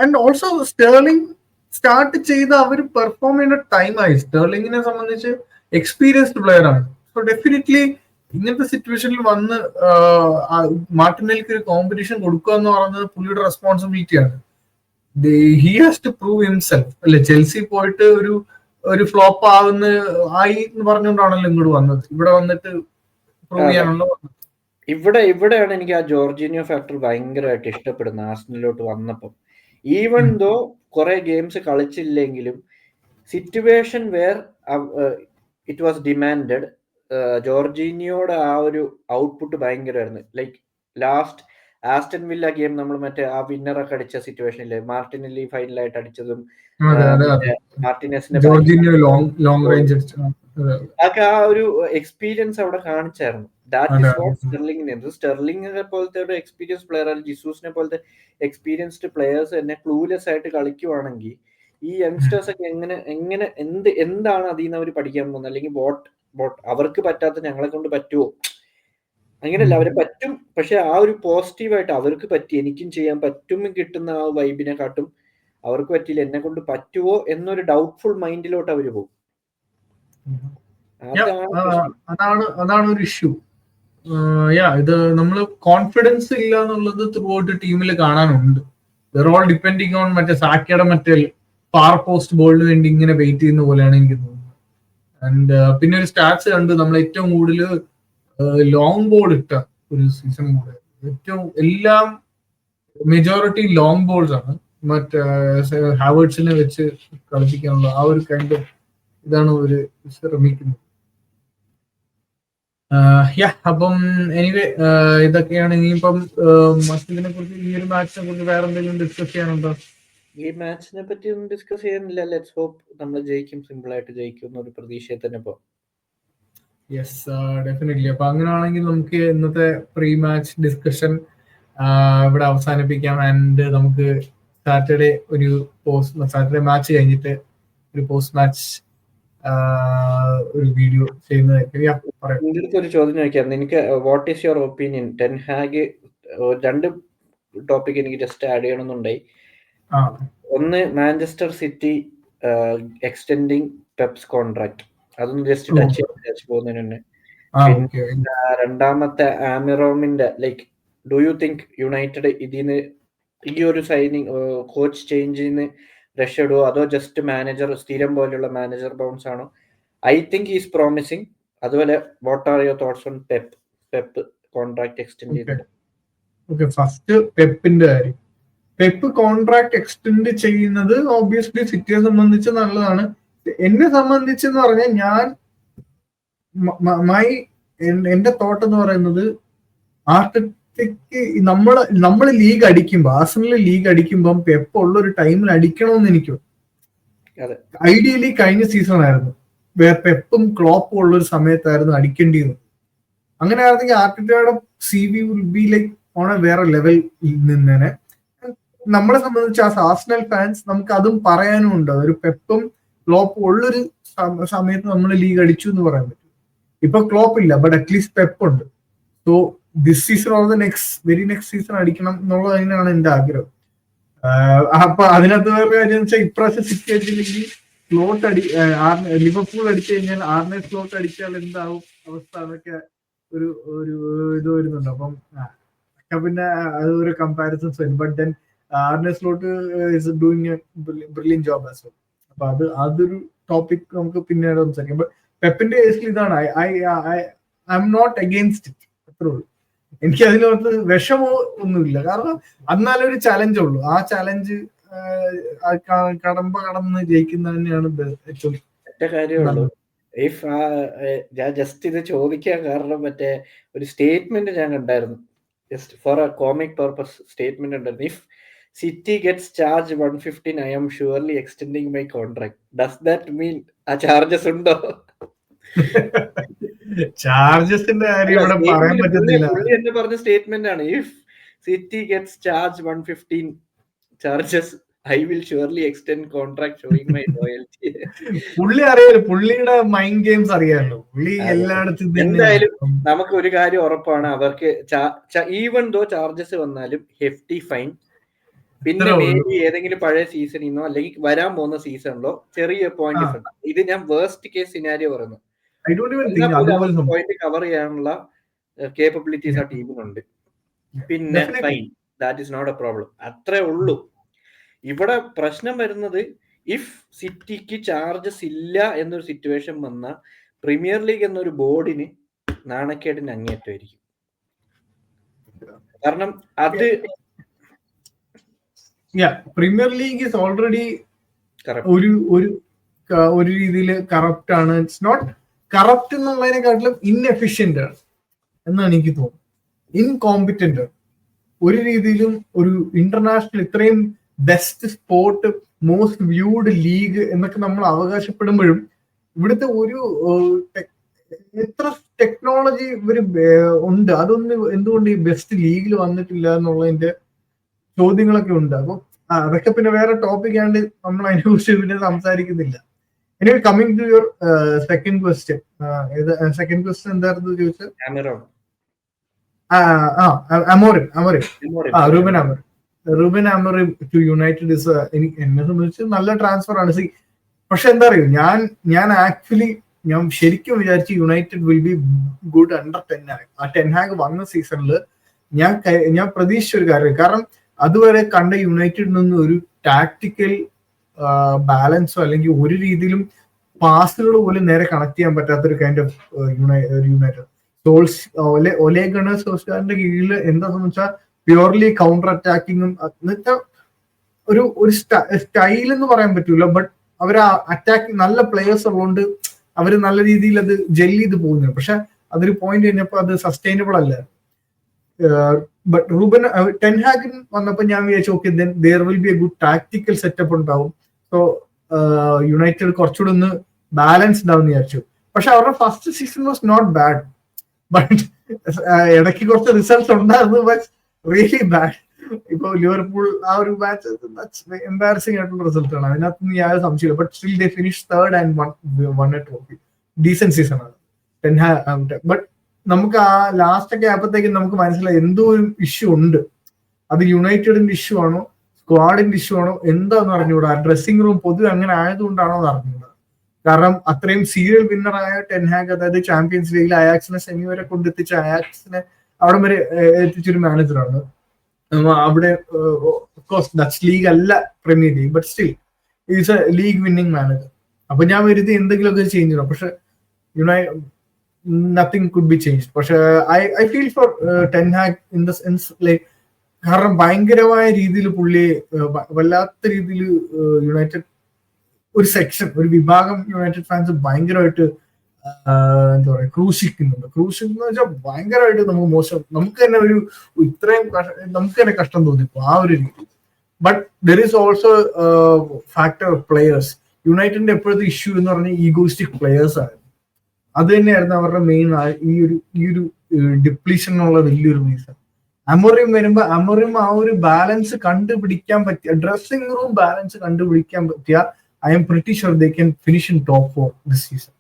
And also Sterling start ചെയ്ത് അവർ പെർഫോം ചെയ്യുന്ന ടൈമായി. സ്റ്റെർലിംഗിനെ സംബന്ധിച്ച് എക്സ്പീരിയൻസ്ഡ് പ്ലെയർ ആണ്. സോ ഡെഫിനറ്റ്ലി ഇങ്ങനത്തെ സിറ്റുവേഷനിൽ വന്ന് മാർട്ടിനെല്ലിക്ക് ഒരു കോമ്പറ്റീഷൻ കൊടുക്കുക എന്ന് പറയുന്നത് പുള്ളിയുടെ റെസ്പോൺസിബിലിറ്റിയാണ്. He has to prove himself അല്ലെ. ചെൽസി പോയിട്ട് ഒരു ഫ്ലോപ്പ് ആയി എന്ന് പറഞ്ഞുകൊണ്ടാണല്ലോ ഇങ്ങോട്ട് വന്നത്. ഇവിടെ വന്നിട്ട് പ്രൂവ് ചെയ്യാനുള്ള ഇവിടെയാണ് എനിക്ക് ആ ജോർജിനിയോ ഫാക്ടർ ഭയങ്കരമായിട്ട് ഇഷ്ടപ്പെടുന്നത്. ആർസണലിലോട്ട് വന്നപ്പം ഈവൻ ദോ കുറെ ഗെയിംസ് കളിച്ചില്ലെങ്കിലും situation where it was demanded, ജോർജിനിയോയുടെ ആ ഒരു ഔട്ട്പുട്ട് ഭയങ്കരമായിരുന്നു. Like last Aston Villa game നമ്മൾ മറ്റേ ആ വിന്നറൊക്കെ അടിച്ച സിറ്റുവേഷനില്ലേ, മാർട്ടിനെല്ലി ഫൈനലായിട്ട് അടിച്ചതും മാർട്ടിനസിന്റെ അതൊക്കെ ആ ഒരു എക്സ്പീരിയൻസ് അവിടെ കാണിച്ചായിരുന്നു. ദാറ്റ് ഇസ് വാട്ട് സ്റ്റെർലിംഗിന്. സ്റ്റെർലിംഗിനെ പോലത്തെ ഒരു എക്സ്പീരിയൻസ് പ്ലെയർ, അല്ലെങ്കിൽ ജിസൂസിനെ പോലത്തെ എക്സ്പീരിയൻസ്ഡ് പ്ലെയേഴ്സ് തന്നെ ക്ലൂലെസ് ആയിട്ട് കളിക്കുവാണെങ്കിൽ ഈ യങ്സ്റ്റേഴ്സ് ഒക്കെ എങ്ങനെ എന്താണ് അതിൽ നിന്ന് അവർ പഠിക്കാൻ പോകുന്നത്? അല്ലെങ്കിൽ അവർക്ക് പറ്റാത്ത ഞങ്ങളെ കൊണ്ട് പറ്റുമോ? അങ്ങനെയല്ല, അവരെ പറ്റും. പക്ഷെ ആ ഒരു പോസിറ്റീവായിട്ട് അവർക്ക് പറ്റി, എനിക്കും ചെയ്യാൻ പറ്റും കിട്ടുന്ന ആ വൈബിനെ കാട്ടും അവർക്ക് പറ്റിയില്ല, എന്നെ കൊണ്ട് പറ്റുമോ എന്നൊരു ഡൗട്ട്ഫുൾ മൈൻഡിലോട്ട് അവർ പോകും. അതാണ് ഒരു ഇഷ്യൂ. ഇത് നമ്മൾ കോൺഫിഡൻസ് ഇല്ല എന്നുള്ളത് ത്രൂ ഔട്ട് ടീമിൽ കാണാനുണ്ട്. ഓൾ ഡിപ്പെൻഡിങ് ഓൺ മറ്റേ സാക്കയുടെ മറ്റേ പാർ പോസ്റ്റ് ബോളിന് വേണ്ടി ഇങ്ങനെ വെയിറ്റ് ചെയ്യുന്ന പോലെയാണ് എനിക്ക് തോന്നുന്നത്. ആൻഡ് പിന്നെ ഒരു സ്റ്റാറ്റ്സ് കണ്ട് നമ്മൾ ഏറ്റവും കൂടുതൽ ലോങ് ബോൾ ഇട്ട ഒരു സീസൺ കൂടെ. ഏറ്റവും എല്ലാം മെജോറിറ്റി ലോങ് ബോൾസ് ആണ്. മറ്റേ ഹാവേർട്സിനെ വെച്ച് കളിപ്പിക്കാനുള്ള ആ ഒരു കൈൻഡ് ഇതാണ് ഒരു ശ്രമിക്കുന്നത്. അപ്പം എനിവേ ഇതൊക്കെയാണ്. ഇനിയിപ്പം മറ്റതിനെ കുറിച്ച്, ഈ ഒരു മാച്ചിനെ കുറിച്ച് വേറെ എന്തെങ്കിലും ഡിസ്കസ് ചെയ്യാനുണ്ടോ? ഈ മാച്ചിനെ പറ്റി ഒന്നും ഡിസ്കസ് ചെയ്യാനില്ല. ലെറ്റ്സ് ഹോപ്പ് നമ്മൾ ജയിക്കും, സിമ്പിൾ ആയിട്ട് ജയിക്കും എന്നൊരു പ്രതീക്ഷയെ തന്നെ പോ. Yes, definitely. അപ്പൊ അങ്ങനെയാണെങ്കിൽ നമുക്ക് ഇന്നത്തെ പ്രീ മാച്ച് ഡിസ്കഷൻ ഇവിടെ അവസാനിപ്പിക്കാം. ആൻഡ് നമുക്ക് സാറ്റർഡേ മാച്ച് കഴിഞ്ഞിട്ട് ഒരു പോസ്റ്റ് മാച്ച് ഒരു വീഡിയോ ചെയ്യുന്നതായിരിക്കും. നിന്റെ അടുത്ത് ഒരു ചോദ്യം ചോദിക്കാം. നിനക്ക് what is your opinion? Ten Hag, രണ്ട് ടോപ്പിക് എനിക്ക് ജസ്റ്റ് ആഡ് ചെയ്യണമെന്നുണ്ടായി. ഒന്ന്, Manchester City extending Pep's contract, അതൊന്ന് ജസ്റ്റ് ടച്ച് പോകുന്നതിന് തന്നെ. പിന്നെ രണ്ടാമത്തെ ആമിറോമിന്റെ like, do you think United ഇതിന് ഈ ഒരു സൈനിങ് കോച്ച് ചേഞ്ചിന് രക്ഷപ്പെടുവോ, അതോ ജസ്റ്റ് മാനേജർ സ്ഥിരം പോലെയുള്ള മാനേജർ ബൗൺസ് ആണോ? I think is promising. അതുപോലെ what are your thoughts on Pep contract extend ചെയ്തിട്ട്? ഓക്കെ, ഫസ്റ്റ് പെപ്പിന്റെ കാര്യം. പെപ്പ് കോൺട്രാക്ട് എക്സ്റ്റെൻഡ് ചെയ്യുന്നത് ഓബിയസ്ലി സിറ്റിയെ സംബന്ധിച്ച് നല്ലതാണ്. എന്നെ സംബന്ധിച്ചെന്ന് പറഞ്ഞാൽ എന്റെ തോട്ട് എന്ന് പറയുന്നത്, ആർട്ടറ്റയ്ക്ക് നമ്മള് ലീഗ് അടിക്കുമ്പോ, ആർസണൽ ലീഗ് അടിക്കുമ്പം പെപ്പ് ഉള്ള ഒരു ടൈമിൽ അടിക്കണമെന്ന് എനിക്ക് ഐഡിയലി കഴിഞ്ഞ സീസൺ ആയിരുന്നു. പെപ്പും ക്ലോപ്പും ഉള്ള ഒരു സമയത്തായിരുന്നു അടിക്കേണ്ടിയത്. അങ്ങനെ ആയിരുന്നെങ്കിൽ ആർട്ടറ്റയുടെ CV will be like on A വേറെ ലെവൽ നിന്നേനെ. നമ്മളെ സംബന്ധിച്ച് ആർസണൽ ഫാൻസ് നമുക്ക് അതും പറയാനും ഉണ്ട്. ഒരു പെപ്പും ക്ലോപ്പും ഉള്ളൊരു സമയത്ത് നമ്മൾ ലീഗ് അടിച്ചു എന്ന് പറയാൻ പറ്റും. ഇപ്പൊ ക്ലോപ്പ് ഇല്ല, ബട്ട് അറ്റ്ലീസ്റ്റ് പെപ്പ് ഉണ്ട്. So this season or the very next season അടിക്കണം എന്നുള്ളത് തന്നെയാണ് എന്റെ ആഗ്രഹം. അപ്പൊ അതിനകത്ത് വേറെ കാര്യം വെച്ചാൽ, ഇപ്രാവശ്യം സിറ്റി അടിച്ചില്ലെങ്കിൽ ലിവർപൂൾ അടിച്ചു കഴിഞ്ഞാൽ ആർനെ സ്ലോട്ട് അടിച്ചാൽ എന്താവും അവസ്ഥ എന്നൊക്കെ ഒരു ഇത് വരുന്നുണ്ട്. അപ്പം പിന്നെ അത് ഒരു കമ്പാരിസൺസ് വരും. But then Arne Slot is doing a brilliant job as well. അപ്പൊ അതൊരു ടോപ്പിക് നമുക്ക് പിന്നീട് സംസാരിക്കാം. പെപ്പിന്റെ കേസിൽ ഇതാണ്, I am not against it, അത്രേ ഉള്ളൂ. എനിക്ക് അതിനകത്ത് വിഷമോ ഒന്നുമില്ല. കാരണം എന്നാലൊരു ചലഞ്ച് ഉള്ളൂ. ആ ചലഞ്ച് കടന്ന് ജയിക്കുന്ന തന്നെയാണ് ഏറ്റവും കാര്യമുള്ളൂ. ഞാൻ ജസ്റ്റ് ഇത് ചോദിക്കാൻ കാരണം മറ്റേ ഒരു സ്റ്റേറ്റ്മെന്റ് ഞാൻ കണ്ടായിരുന്നു, just for a comic purpose statement ഉണ്ടായിരുന്നു. If City gets charge 115, I am surely extending my contract. Does that mean ആ ചാർജസ് ഉണ്ടോ? ചാർജസിന്റെ കാര്യം ഇവിടെ പറയാൻ പറ്റത്തില്ല. പുള്ളി എന്ന് പറഞ്ഞ സ്റ്റേറ്റ്മെന്റ് ആണ്, if City gets charge 115 charges, I will surely extend contract showing my loyalty. പുള്ളി അറിയാലോ, പുള്ളിയുടെ മൈൻഡ് ഗെയിംസ് അറിയാലോ. പുള്ളി എല്ലായിടത്തും എന്തായാലും നമുക്ക് ഒരു കാര്യം ഉറപ്പാണ്, അവർക്ക് ഈവൻ ദോ ചാർജസ് വന്നാലും ഹെഫ്റ്റി ഫൈൻ. പിന്നെ മേബി ഏതെങ്കിലും പഴയ സീസണിൽ നിന്നോ അല്ലെങ്കിൽ വരാൻ പോകുന്ന സീസണിലോ ചെറിയ പോയിന്റ് ഡിഫറൻസ്. ഇത് ഞാൻ വേർസ്റ്റ് കേസ് സിനാരിയോ പറയുന്നു. പോയിന്റ് കവർ ചെയ്യാനുള്ള കേപ്പബിലിറ്റീസ് ആ ടീമിനുണ്ട്. പിന്നെ fine, that is not a problem, അത്രേ ഉള്ളൂ. ഇവിടെ പ്രശ്നം വരുന്നത്, ഇഫ് സിറ്റിക്ക് ചാർജസ് ഇല്ല എന്നൊരു സിറ്റുവേഷൻ വന്ന പ്രീമിയർ ലീഗ് എന്നൊരു ബോർഡിന് നാണക്കേടിന് അങ്ങേറ്റമായിരിക്കും. കാരണം അത് പ്രീമിയർ ലീഗ് ഈസ് ഓൾറെഡി ഒരു രീതിയിൽ കറപ്റ്റ് ആണ്. ഇറ്റ്സ് നോട്ട് കറപ്റ്റ് എന്നുള്ളതിനെക്കാട്ടിലും ഇൻഎഫിഷ്യന്റ് ആണ് എന്നാണ് എനിക്ക് തോന്നുന്നത്. ഇൻകോമ്പിറ്റന്റ് ആണ് ഒരു രീതിയിലും. ഒരു ഇന്റർനാഷണൽ ഇത്രയും best sport, most viewed league എന്നൊക്കെ നമ്മൾ അവകാശപ്പെടുമ്പോഴും ഇവിടുത്തെ ഒരു എത്ര ടെക്നോളജി ഇവര് ഉണ്ട്, അതൊന്നും എന്തുകൊണ്ട് ഈ ബെസ്റ്റ് ലീഗിൽ വന്നിട്ടില്ല എന്നുള്ളതിന്റെ ചോദ്യങ്ങളൊക്കെ ഉണ്ട്. അപ്പൊ അതൊക്കെ പിന്നെ വേറെ ടോപ്പിക് ആണ്ട് നമ്മൾ അതിനെ കുറിച്ച് പിന്നെ സംസാരിക്കുന്നില്ല. Anyway, coming to your second question. Second question എന്തായിരുന്നു ചോദിച്ചത്? Ruben Amorim to United is എന്നെ സംബന്ധിച്ച് നല്ല ട്രാൻസ്ഫർ ആണ്. പക്ഷെ എന്താ അറിയോ, ഞാൻ ആക്ച്വലി ശരിക്കും വിചാരിച്ചു United will be good under ten Hag. ആ ടെൻ ഹാഗ് വന്ന സീസണിൽ ഞാൻ പ്രതീക്ഷിച്ച ഒരു കാര്യം, കാരണം അതുവരെ കണ്ട യുണൈറ്റഡിൽ നിന്ന് ഒരു ടാക്ടിക്കൽ ബാലൻസോ അല്ലെങ്കിൽ ഒരു രീതിയിലും പാസുകൾ പോലും നേരെ കണക്ട് ചെയ്യാൻ പറ്റാത്തൊരു കൈൻഡ് ഓഫ് യുണൈറ്റഡ്. ഒലേ ഗണർ സോൾസ്കാറിന്റെ കീഴിൽ എന്താണെന്ന് വെച്ചാൽ പ്യൂർലി കൗണ്ടർ അറ്റാക്കിങ്ങും ഒരു സ്റ്റൈൽ എന്ന് പറയാൻ പറ്റൂല, ബട്ട് അവർ അറ്റാക്കിങ് നല്ല പ്ലേയേഴ്സ് ഉള്ളതുകൊണ്ട് അവർ നല്ല രീതിയിൽ അത് ജെൽ ചെയ്ത് പോകുന്നു. പക്ഷെ അതൊരു പോയിന്റ് കഴിഞ്ഞപ്പോൾ അത് സസ്റ്റൈനബിൾ അല്ല. ബട്ട് റൂബൻ ടെൻ ഹാഗൻ വന്നപ്പോൾ ഞാൻ വിചാരിച്ചു okay then there will be a good tactical setup ഉണ്ടാവും, സോ യുണൈറ്റഡ് കുറച്ചുകൂടെ ഒന്ന് ബാലൻസ്ഡ് ആവും വിചാരിച്ചു. പക്ഷെ അവരുടെ first season was not bad, but ഇടയ്ക്ക് കുറച്ച് റിസൾട്ട്സ് ഉണ്ടായിരുന്നു, ബട്ട് റിയലി ബാഡ്. ഇപ്പൊ ലിവർപൂൾ ആ ഒരു മാച്ച് എംബാരസിംഗ് ആയിട്ടുള്ള റിസൾട്ട് ആണ്, അതിനകത്ത് യാതൊരു സംശയമില്ല. But still they finish third and one A trophy. Decent season ആണ്. ബട്ട് നമുക്ക് ആ ലാസ്റ്റ് ഒക്കെ ആയപ്പോഴത്തേക്കും നമുക്ക് മനസ്സിലായി എന്തോ ഒരു ഇഷ്യൂ ഉണ്ട്. അത് യുണൈറ്റഡിന്റെ ഇഷ്യൂ ആണോ സ്ക്വാഡിന്റെ ഇഷ്യൂ ആണോ എന്താന്ന് അറിഞ്ഞുകൂടാ. ഡ്രസ്സിംഗ് റൂം പൊതുവെ അങ്ങനെ ആയതുകൊണ്ടാണോ എന്ന് അറിഞ്ഞുകൂടാ. കാരണം അത്രയും സീരിയൽ വിന്നറായ ടെൻ ഹാഗ്, അതായത് ചാമ്പ്യൻസ് ലീഗിൽ അയാക്സിനെ സെമി വരെ കൊണ്ടെത്തിച്ച അയാക്സിനെ അവിടെ വരെ എത്തിച്ചൊരു മാനേജറാണ്. അവിടെ ഡച്ച് ലീഗ് അല്ല premier league, but still is A league winning manager. അപ്പൊ ഞാൻ വരുത്തി എന്തെങ്കിലുമൊക്കെ ചേഞ്ച് ചെയ്യണം. പക്ഷെ നത്തിങ് കുഡ് ബി ചേഞ്ച്. പക്ഷെ I feel four ten Hag in the sense like, കാരണം ഭയങ്കരമായ രീതിയിൽ പുള്ളി വല്ലാത്ത രീതിയിൽ യുണൈറ്റഡ് ഒരു സെക്ഷൻ, ഒരു വിഭാഗം യുണൈറ്റഡ് ഫാൻസ് ഭയങ്കരമായിട്ട് എന്താ പറയാ ക്രൂശിക്കുന്നുണ്ട്. ക്രൂശിക്കുന്ന വെച്ചാൽ ഭയങ്കരമായിട്ട് നമുക്ക് മോശം, നമുക്ക് തന്നെ ഒരു ഇത്രയും നമുക്ക് തന്നെ കഷ്ടം തോന്നിപ്പോ ആ ഒരു രീതി. But there is also factor of players. യുണൈറ്റഡിന്റെ എപ്പോഴത്തെ ഇഷ്യൂ എന്ന് പറഞ്ഞാൽ ഈഗോയിസ്റ്റിക് പ്ലേയേഴ്സ് ആയിരുന്നു. അത് തന്നെയായിരുന്നു അവരുടെ മെയിൻ ഈ ഒരു ഡിപ്ലീഷനുള്ള വലിയൊരു റീസൺ. അമോറിം വരുമ്പോ അമോറിം ആ ഒരു ബാലൻസ് കണ്ടുപിടിക്കാൻ പറ്റിയ, ഡ്രസ്സിംഗ് റൂം ബാലൻസ് കണ്ടുപിടിക്കാൻ പറ്റിയ, I M pretty sure they can finish in top 4 this season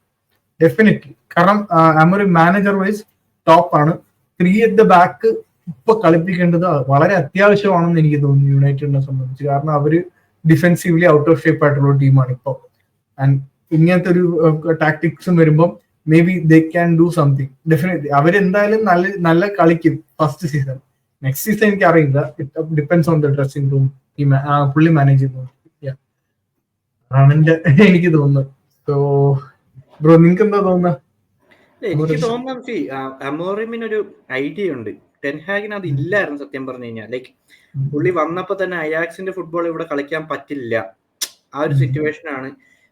definitely. കാരണം അമോറിം മാനേജർ വൈസ് ടോപ്പ് ആണ്. 3 at the ബാക്ക് ഇപ്പൊ കളിപ്പിക്കേണ്ടത് വളരെ അത്യാവശ്യമാണെന്ന് എനിക്ക് തോന്നുന്നു യുണൈറ്റഡിനെ സംബന്ധിച്ച്. കാരണം അവര് ഡിഫെൻസീവ്ലി ഔട്ട് ഓഫ് ഷേപ്പ് ആയിട്ടുള്ള ടീമാണ് ഇപ്പോൾ. ആൻഡ് ഇങ്ങനത്തെ ഒരു ടാക്ടിക്സും വരുമ്പോൾ may be they can do something. Definitely അവരെന്തായാലും നല്ല കളിക്കും ഫസ്റ്റ് സീസൺ. നെക്സ്റ്റ് സീസൺ എനിക്ക് അറിയില്ല, it depends on the dressing room പുള്ളി മാനേജ് ചെയ്യുന്നു. അതാണ് എനിക്ക് തോന്നുന്നത്. സോ ബ്രോ നിങ്ങൾക്ക് എന്താ തോന്നുന്നത്? എനിക്ക് തോന്നുന്നത് അമോറിമിനൊരു ഐഡിയ ഉണ്ട്, ടെൻ ഹാഗിന് അത് ഇല്ലായിരുന്നു സത്യം പറഞ്ഞു കഴിഞ്ഞാൽ. ലൈക്ക് പുള്ളി വന്നപ്പോ തന്നെ അയാക്സിന്റെ ഫുട്ബോൾ ഇവിടെ കളിക്കാൻ പറ്റില്ല, ആ ഒരു സിറ്റുവേഷൻ ആണ്.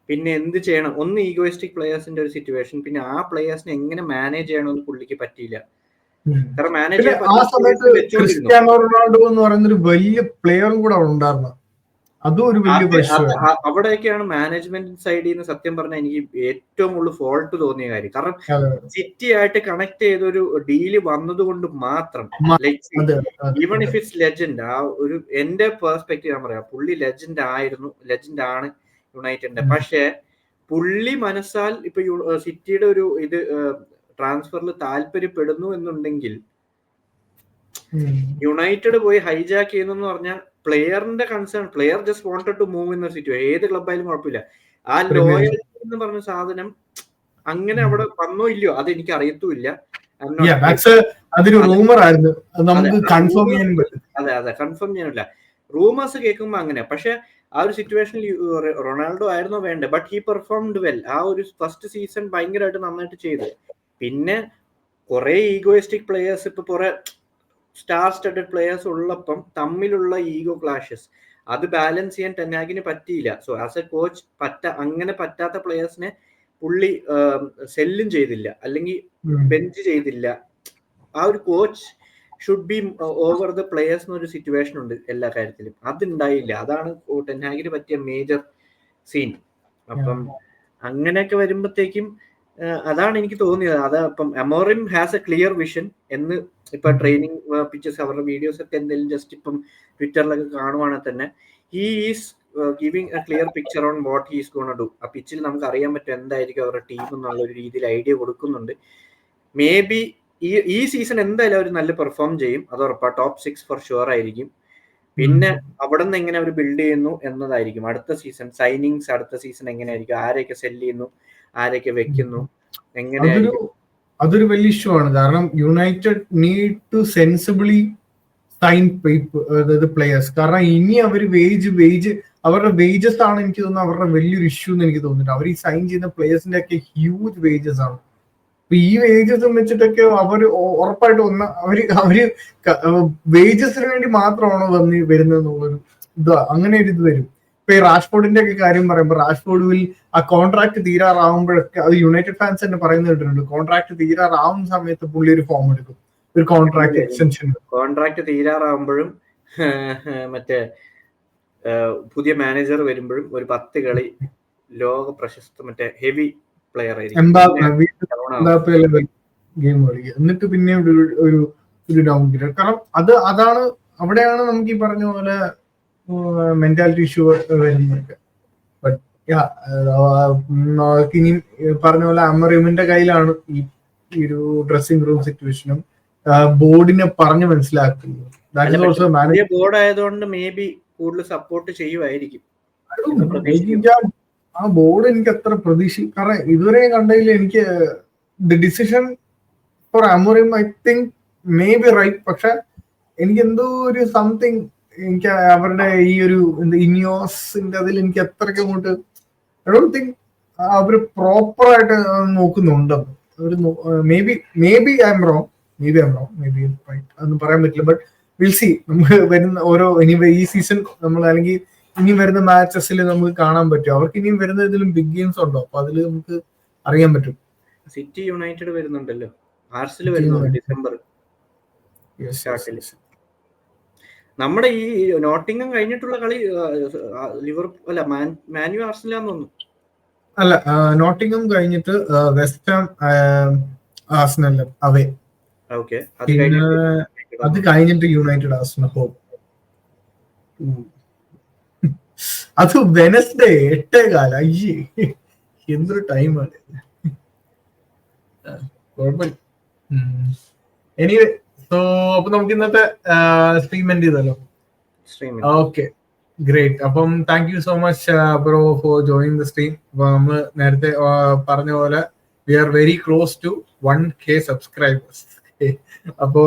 പിന്നെ എന്ത് ചെയ്യണം, ഒന്ന് ഈഗോയിസ്റ്റിക് പ്ലേയേഴ്സിന്റെ ഒരു സിറ്റുവേഷൻ, പിന്നെ ആ പ്ലേയേഴ്സിനെ എങ്ങനെ മാനേജ് ചെയ്യണമെന്ന് പുള്ളിക്ക് പറ്റിയില്ല. കാരണം മാനേജ് ക്രിസ്ത്യാനോ റൊണാൾഡോ എന്ന് പറയുന്ന ഒരു വലിയ പ്ലെയറും കൂടെ ഉണ്ടായിരുന്നു, അതും ഒരു വലിയ പ്രശ്നം. അവിടെയൊക്കെയാണ് മാനേജ്മെന്റ് സൈഡിൽ നിന്ന് സത്യം പറഞ്ഞാൽ എനിക്ക് ഏറ്റവും കൂടുതൽ ഫോൾട്ട് തോന്നിയ കാര്യം. കാരണം സിറ്റി ആയിട്ട് കണക്ട് ചെയ്തൊരു ഡീല് വന്നത് കൊണ്ട് മാത്രം, ഈവൺ ഇഫ് ഇറ്റ്സ് ലെജൻഡ്, ആ ഒരു എന്റെ പെർസ്പെക്റ്റീവ് ഞാൻ പറയാം, പുള്ളി ലെജൻഡ് ആയിരുന്നു, ലെജൻഡ് ആണ് യുണൈറ്റഡിന്റെ. പക്ഷെ പുള്ളി മനസ്സാൽ ഇപ്പൊ സിറ്റിയുടെ ഒരു ഇത് ട്രാൻസ്ഫറിൽ താല്പര്യപ്പെടുന്നു എന്നുണ്ടെങ്കിൽ യുണൈറ്റഡ് പോയി ഹൈജാക്ക് ചെയ്യുന്നു പറഞ്ഞാൽ പ്ലെയറിന്റെ concern, player just wanted to move എന്ന സിറ്റുവേഷൻ, ഏത് ക്ലബായാലും കുഴപ്പമില്ല. ആ ലോയൽറ്റി എന്ന് പറഞ്ഞ സാധനം അങ്ങനെ അവിടെ വന്നോ ഇല്ലയോ അത് എനിക്ക് അറിയത്തുമില്ല. അതൊരു റൂമർ ആയിരുന്നു, അതെ കൺഫേം ചെയ്യാനില്ല. റൂമേഴ്സ് കേൾക്കുമ്പോ അങ്ങനെ. പക്ഷെ ആ ഒരു സിറ്റുവേഷനിൽ റൊണാൾഡോ ആയിരുന്നോ വേണ്ടേ, ബട്ട് ഹി പെർഫോംഡ് വെൽ. ആ ഒരു ഫസ്റ്റ് സീസൺ ഭയങ്കരമായിട്ട് നന്നായിട്ട് ചെയ്തു. പിന്നെ കുറെ ഈഗോയിസ്റ്റിക് പ്ലേയേഴ്സ്, ഇപ്പൊ കുറെ സ്റ്റാർ സ്റ്റഡഡ് പ്ലേയേഴ്സ് ഉള്ളപ്പം തമ്മിലുള്ള ഈഗോ ക്ലാഷസ്, അത് ബാലൻസ് ചെയ്യാൻ ടെൻ ഹാഗിന് പറ്റിയില്ല. സോ ആസ് എ കോച്ച് അങ്ങനെ പറ്റാത്ത പ്ലേയേഴ്സിനെ പുള്ളി സെല്ലും ചെയ്തില്ല, അല്ലെങ്കിൽ ബെഞ്ച് ചെയ്തില്ല. ആ ഒരു coach should be over the players എന്നൊരു സിറ്റുവേഷൻ ഉണ്ട് എല്ലാ കാര്യത്തിലും, അതുണ്ടായില്ല. അതാണ് ടെൻ ഹാഗിന് പറ്റിയ മേജർ സീൻ. അപ്പം അങ്ങനെയൊക്കെ വരുമ്പോഴത്തേക്കും അതാണ് എനിക്ക് തോന്നിയത്. അത് അപ്പം Amorim has A clear vision എന്ന് ഇപ്പൊ ട്രെയിനിങ് പിക്ചേഴ്സ്, അവരുടെ വീഡിയോസ് ഒക്കെ എന്തെങ്കിലും ജസ്റ്റ് ഇപ്പം ട്വിറ്ററിലൊക്കെ കാണുവാണെങ്കിൽ തന്നെ he is giving A clear picture on what he is gonna do. ആ പിച്ചിൽ നമുക്ക് അറിയാൻ പറ്റും എന്തായിരിക്കും അവരുടെ ടീം എന്നുള്ള ഒരു രീതിയിൽ ഐഡിയ കൊടുക്കുന്നുണ്ട്. മേ ബി ഈ സീസൺ എന്തായാലും അവർ നല്ല പെർഫോം ചെയ്യും, അത് ഉറപ്പാ. ടോപ്പ് 6 ഫോർ ഷുവർ ആയിരിക്കും. പിന്നെ അവിടെ നിന്ന് എങ്ങനെ അവർ ബിൽഡ് ചെയ്യുന്നു എന്നതായിരിക്കും അടുത്ത സീസൺ. സൈനിങ്സ് അടുത്ത സീസൺ എങ്ങനെയായിരിക്കും, ആരെയൊക്കെ സെല്ല് ചെയ്യുന്നു, ആരെയൊക്കെ വെക്കുന്നു, എങ്ങനെയായിരിക്കും. അതൊരു വലിയ ഇഷ്യൂ ആണ്. കാരണം യുണൈറ്റഡ് നീഡ് ടു സെൻസിബിളി സൈൻ അതായത് പ്ലേയേഴ്സ്. കാരണം ഇനി അവർ വേജ് അവരുടെ വേജസ് ആണ് എനിക്ക് തോന്നുന്നത് അവരുടെ വലിയൊരു ഇഷ്യൂ എന്ന് എനിക്ക് തോന്നുന്നുണ്ട്. അവർ ഈ സൈൻ ചെയ്യുന്ന പ്ലേയേഴ്സിന്റെ ഒക്കെ ഹ്യൂജ് വേജസ് ആണ്. അപ്പൊ ഈ വേജസ് വെച്ചിട്ടൊക്കെ അവർ ഉറപ്പായിട്ട് അവര് വേജസിന് വേണ്ടി മാത്രമാണോ വരുന്നത് എന്നുള്ളൊരു അങ്ങനെ ഒരു ഇത് വരും. ഇപ്പൊ ഈ റാഷ്ഫോർഡിന്റെ ഒക്കെ കാര്യം പറയുമ്പോൾ റാഷ്ഫോർഡിൽ ആ കോൺട്രാക്ട് തീരാറാവുമ്പോഴൊക്കെ അത് യുണൈറ്റഡ് ഫാൻസ് തന്നെ പറയുന്നത് കേട്ടിട്ടുണ്ട്. കോൺട്രാക്ട് തീരാറാവുന്ന സമയത്ത് പുള്ളി ഒരു ഫോം എടുക്കും, ഒരു കോൺട്രാക്ട് എക്സ്റ്റൻഷൻ. കോൺട്രാക്ട് തീരാറാവുമ്പോഴും മറ്റേ പുതിയ മാനേജർ വരുമ്പോഴും ഒരു 10 കളി ലോക പ്രശസ്ത മറ്റേ ഹെവി പ്ലെയർ ആയിരിക്കും, ഗെയിം കളിക്കുക. എന്നിട്ട് പിന്നെ ഒരു ഡൗൺ ഗ്രേഡ്. കാരണം അതാണ് അവിടെയാണ് നമുക്ക് ഈ പറഞ്ഞ പോലെ മെന്റാലിറ്റി ഇഷ്യൂ വരുന്നത്. ബട്ട് ഇനിയും പറഞ്ഞ പോലെ അമറിമിന്റെ കയ്യിലാണ് ഈ ഒരു ഡ്രസ്സിംഗ് റൂം സിറ്റുവേഷനും ബോർഡിനെ പറഞ്ഞു മനസ്സിലാക്കുന്നത്. ബോർഡ് ആയതുകൊണ്ട് മേ ബി കൂടുതൽ സപ്പോർട്ട് ചെയ്യുമായിരിക്കും. ആ ബോർഡ് എനിക്ക് അത്ര കാരണം ഇതുവരെ കണ്ടതിൽ എനിക്ക് the decision for Amorim I think maybe right. പക്ഷെ എനിക്ക് എന്തോ ഒരു സംതിങ് എനിക്ക് അവരുടെ ഈ ഒരു ഇനിയോസിന്റെ അതിൽ എനിക്ക് അത്രയ്ക്ക് അങ്ങോട്ട് ഐ ഡോണ്ട് തിങ്ക് അവര് പ്രോപ്പർ ആയിട്ട് നോക്കുന്നുണ്ട്. Maybe I am wrong, maybe right, അതൊന്നും പറയാൻ പറ്റില്ല. But will see. നമുക്ക് വരുന്ന ഈ സീസൺ നമ്മൾ അല്ലെങ്കിൽ ഇനി വരുന്ന മാച്ചസിൽ നമുക്ക് കാണാൻ പറ്റും. അവർക്ക് ഇനിയും വരുന്ന ഇതിലും ബിഗ് ഗെയിംസ് ഉണ്ടോ, അപ്പൊ അതിൽ നമുക്ക് അറിയാൻ പറ്റും. സിറ്റി യുണൈറ്റഡ് വരുന്നുണ്ടല്ലോ, ആർസനൽ വരുന്നുണ്ട് ഡിസംബർ സ്റ്റാർട്ടില്. നമ്മുടെ ഈ നോട്ടിംഗം കഴിഞ്ഞിട്ടുള്ള കളി ലിവർപൂൾ അല്ല മാന്യു ആർസനലാന്ന് തോന്നുന്നു. അല്ല, നോട്ടിംഗം കഴിഞ്ഞിട്ട് West Ham Arsenal away. Okay, അത് കഴിഞ്ഞിട്ട് യുണൈറ്റഡ് ആർസനൽ ഹോം. അത് വെനസ്ഡേ 8:15. അയ്യേ, എന്തൊരു ടൈമാണ്. എനിവേ, സോ അപ്പൊ നമുക്ക് ഇന്നത്തെ സ്ട്രീം എൻഡ് ചെയ്തല്ലോ. Okay, great. അപ്പം thank you so much bro for joining the stream. അപ്പൊ നമ്മൾ നേരത്തെ പറഞ്ഞ പോലെ we are very close to 1K subscribers. അപ്പോ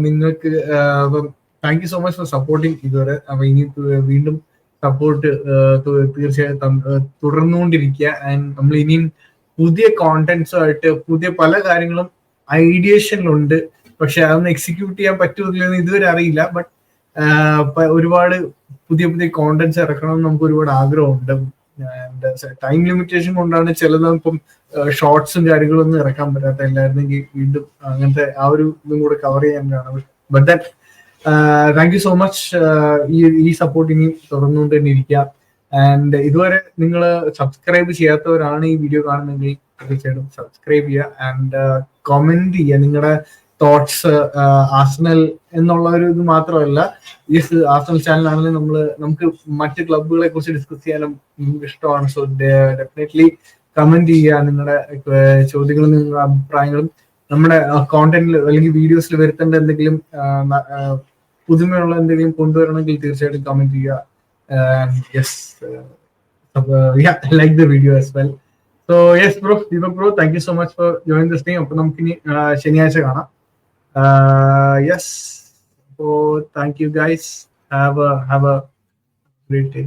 നിങ്ങൾക്ക് thank you so much for supporting ഇതുവരെ. അപ്പൊ ഇനി വീണ്ടും സപ്പോർട്ട് തീർച്ചയായിട്ടും തുടർന്നുകൊണ്ടിരിക്കുക. ആൻഡ് നമ്മൾ ഇനിയും പുതിയ കോണ്ടന്റ്സുമായിട്ട് പുതിയ പല കാര്യങ്ങളും ഐഡിയേഷനിലുണ്ട്. പക്ഷെ അതൊന്ന് എക്സിക്യൂട്ട് ചെയ്യാൻ പറ്റുമില്ലെന്ന് ഇതുവരെ അറിയില്ല. ബട്ട് ഒരുപാട് പുതിയ കോണ്ടന്റ്സ് ഇറക്കണം നമുക്ക് ഒരുപാട് ആഗ്രഹമുണ്ട്. ടൈം ലിമിറ്റേഷൻ കൊണ്ടാണ് ചിലത് ഇപ്പം ഷോർട്സും കാര്യങ്ങളൊന്നും ഇറക്കാൻ പറ്റാത്ത. എല്ലായിരുന്നെങ്കിൽ വീണ്ടും അങ്ങനത്തെ ആ ഒരു ഇതും കൂടെ കവർ ചെയ്യാനാണ്. But that thank you so much. ഈ സപ്പോർട്ട് ഇനി തുടർന്നുകൊണ്ട് തന്നെ ഇരിക്കുക. ആൻഡ് ഇതുവരെ നിങ്ങൾ സബ്സ്ക്രൈബ് ചെയ്യാത്തവരാണ് ഈ വീഡിയോ കാണുന്നെങ്കിൽ തീർച്ചയായിട്ടും സബ്സ്ക്രൈബ് ചെയ്യുക. ആൻഡ് കമന്റ് ചെയ്യുക നിങ്ങളുടെ തോട്ട്സ്. ആർസനൽ എന്നുള്ള ഒരു ഇത് മാത്രമല്ല, ഈ ആർസനൽ ചാനലാണെങ്കിൽ നമുക്ക് മറ്റ് ക്ലബ്ബുകളെ കുറിച്ച് ഡിസ്കസ് ചെയ്യാനും നിങ്ങൾക്ക് ഇഷ്ടമാണ്. സോ ഡെഫിനറ്റ്ലി കമന്റ് ചെയ്യുക നിങ്ങളുടെ ചോദ്യങ്ങളും നിങ്ങളുടെ അഭിപ്രായങ്ങളും. നമ്മുടെ കോണ്ടന്റിൽ അല്ലെങ്കിൽ വീഡിയോസിൽ വരുത്തേണ്ട എന്തെങ്കിലും പുതുമയുള്ള എന്തെങ്കിലും കൊണ്ടുവരണമെങ്കിൽ തീർച്ചയായിട്ടും കമന്റ് ചെയ്യുക. Yes, like the video as well. So yes bro, Deepak bro, thank you so much four join the stream. അപ്പൊ നമുക്കിനി ശനിയാഴ്ച കാണാം. Yes. So thank you guys. Have a great day.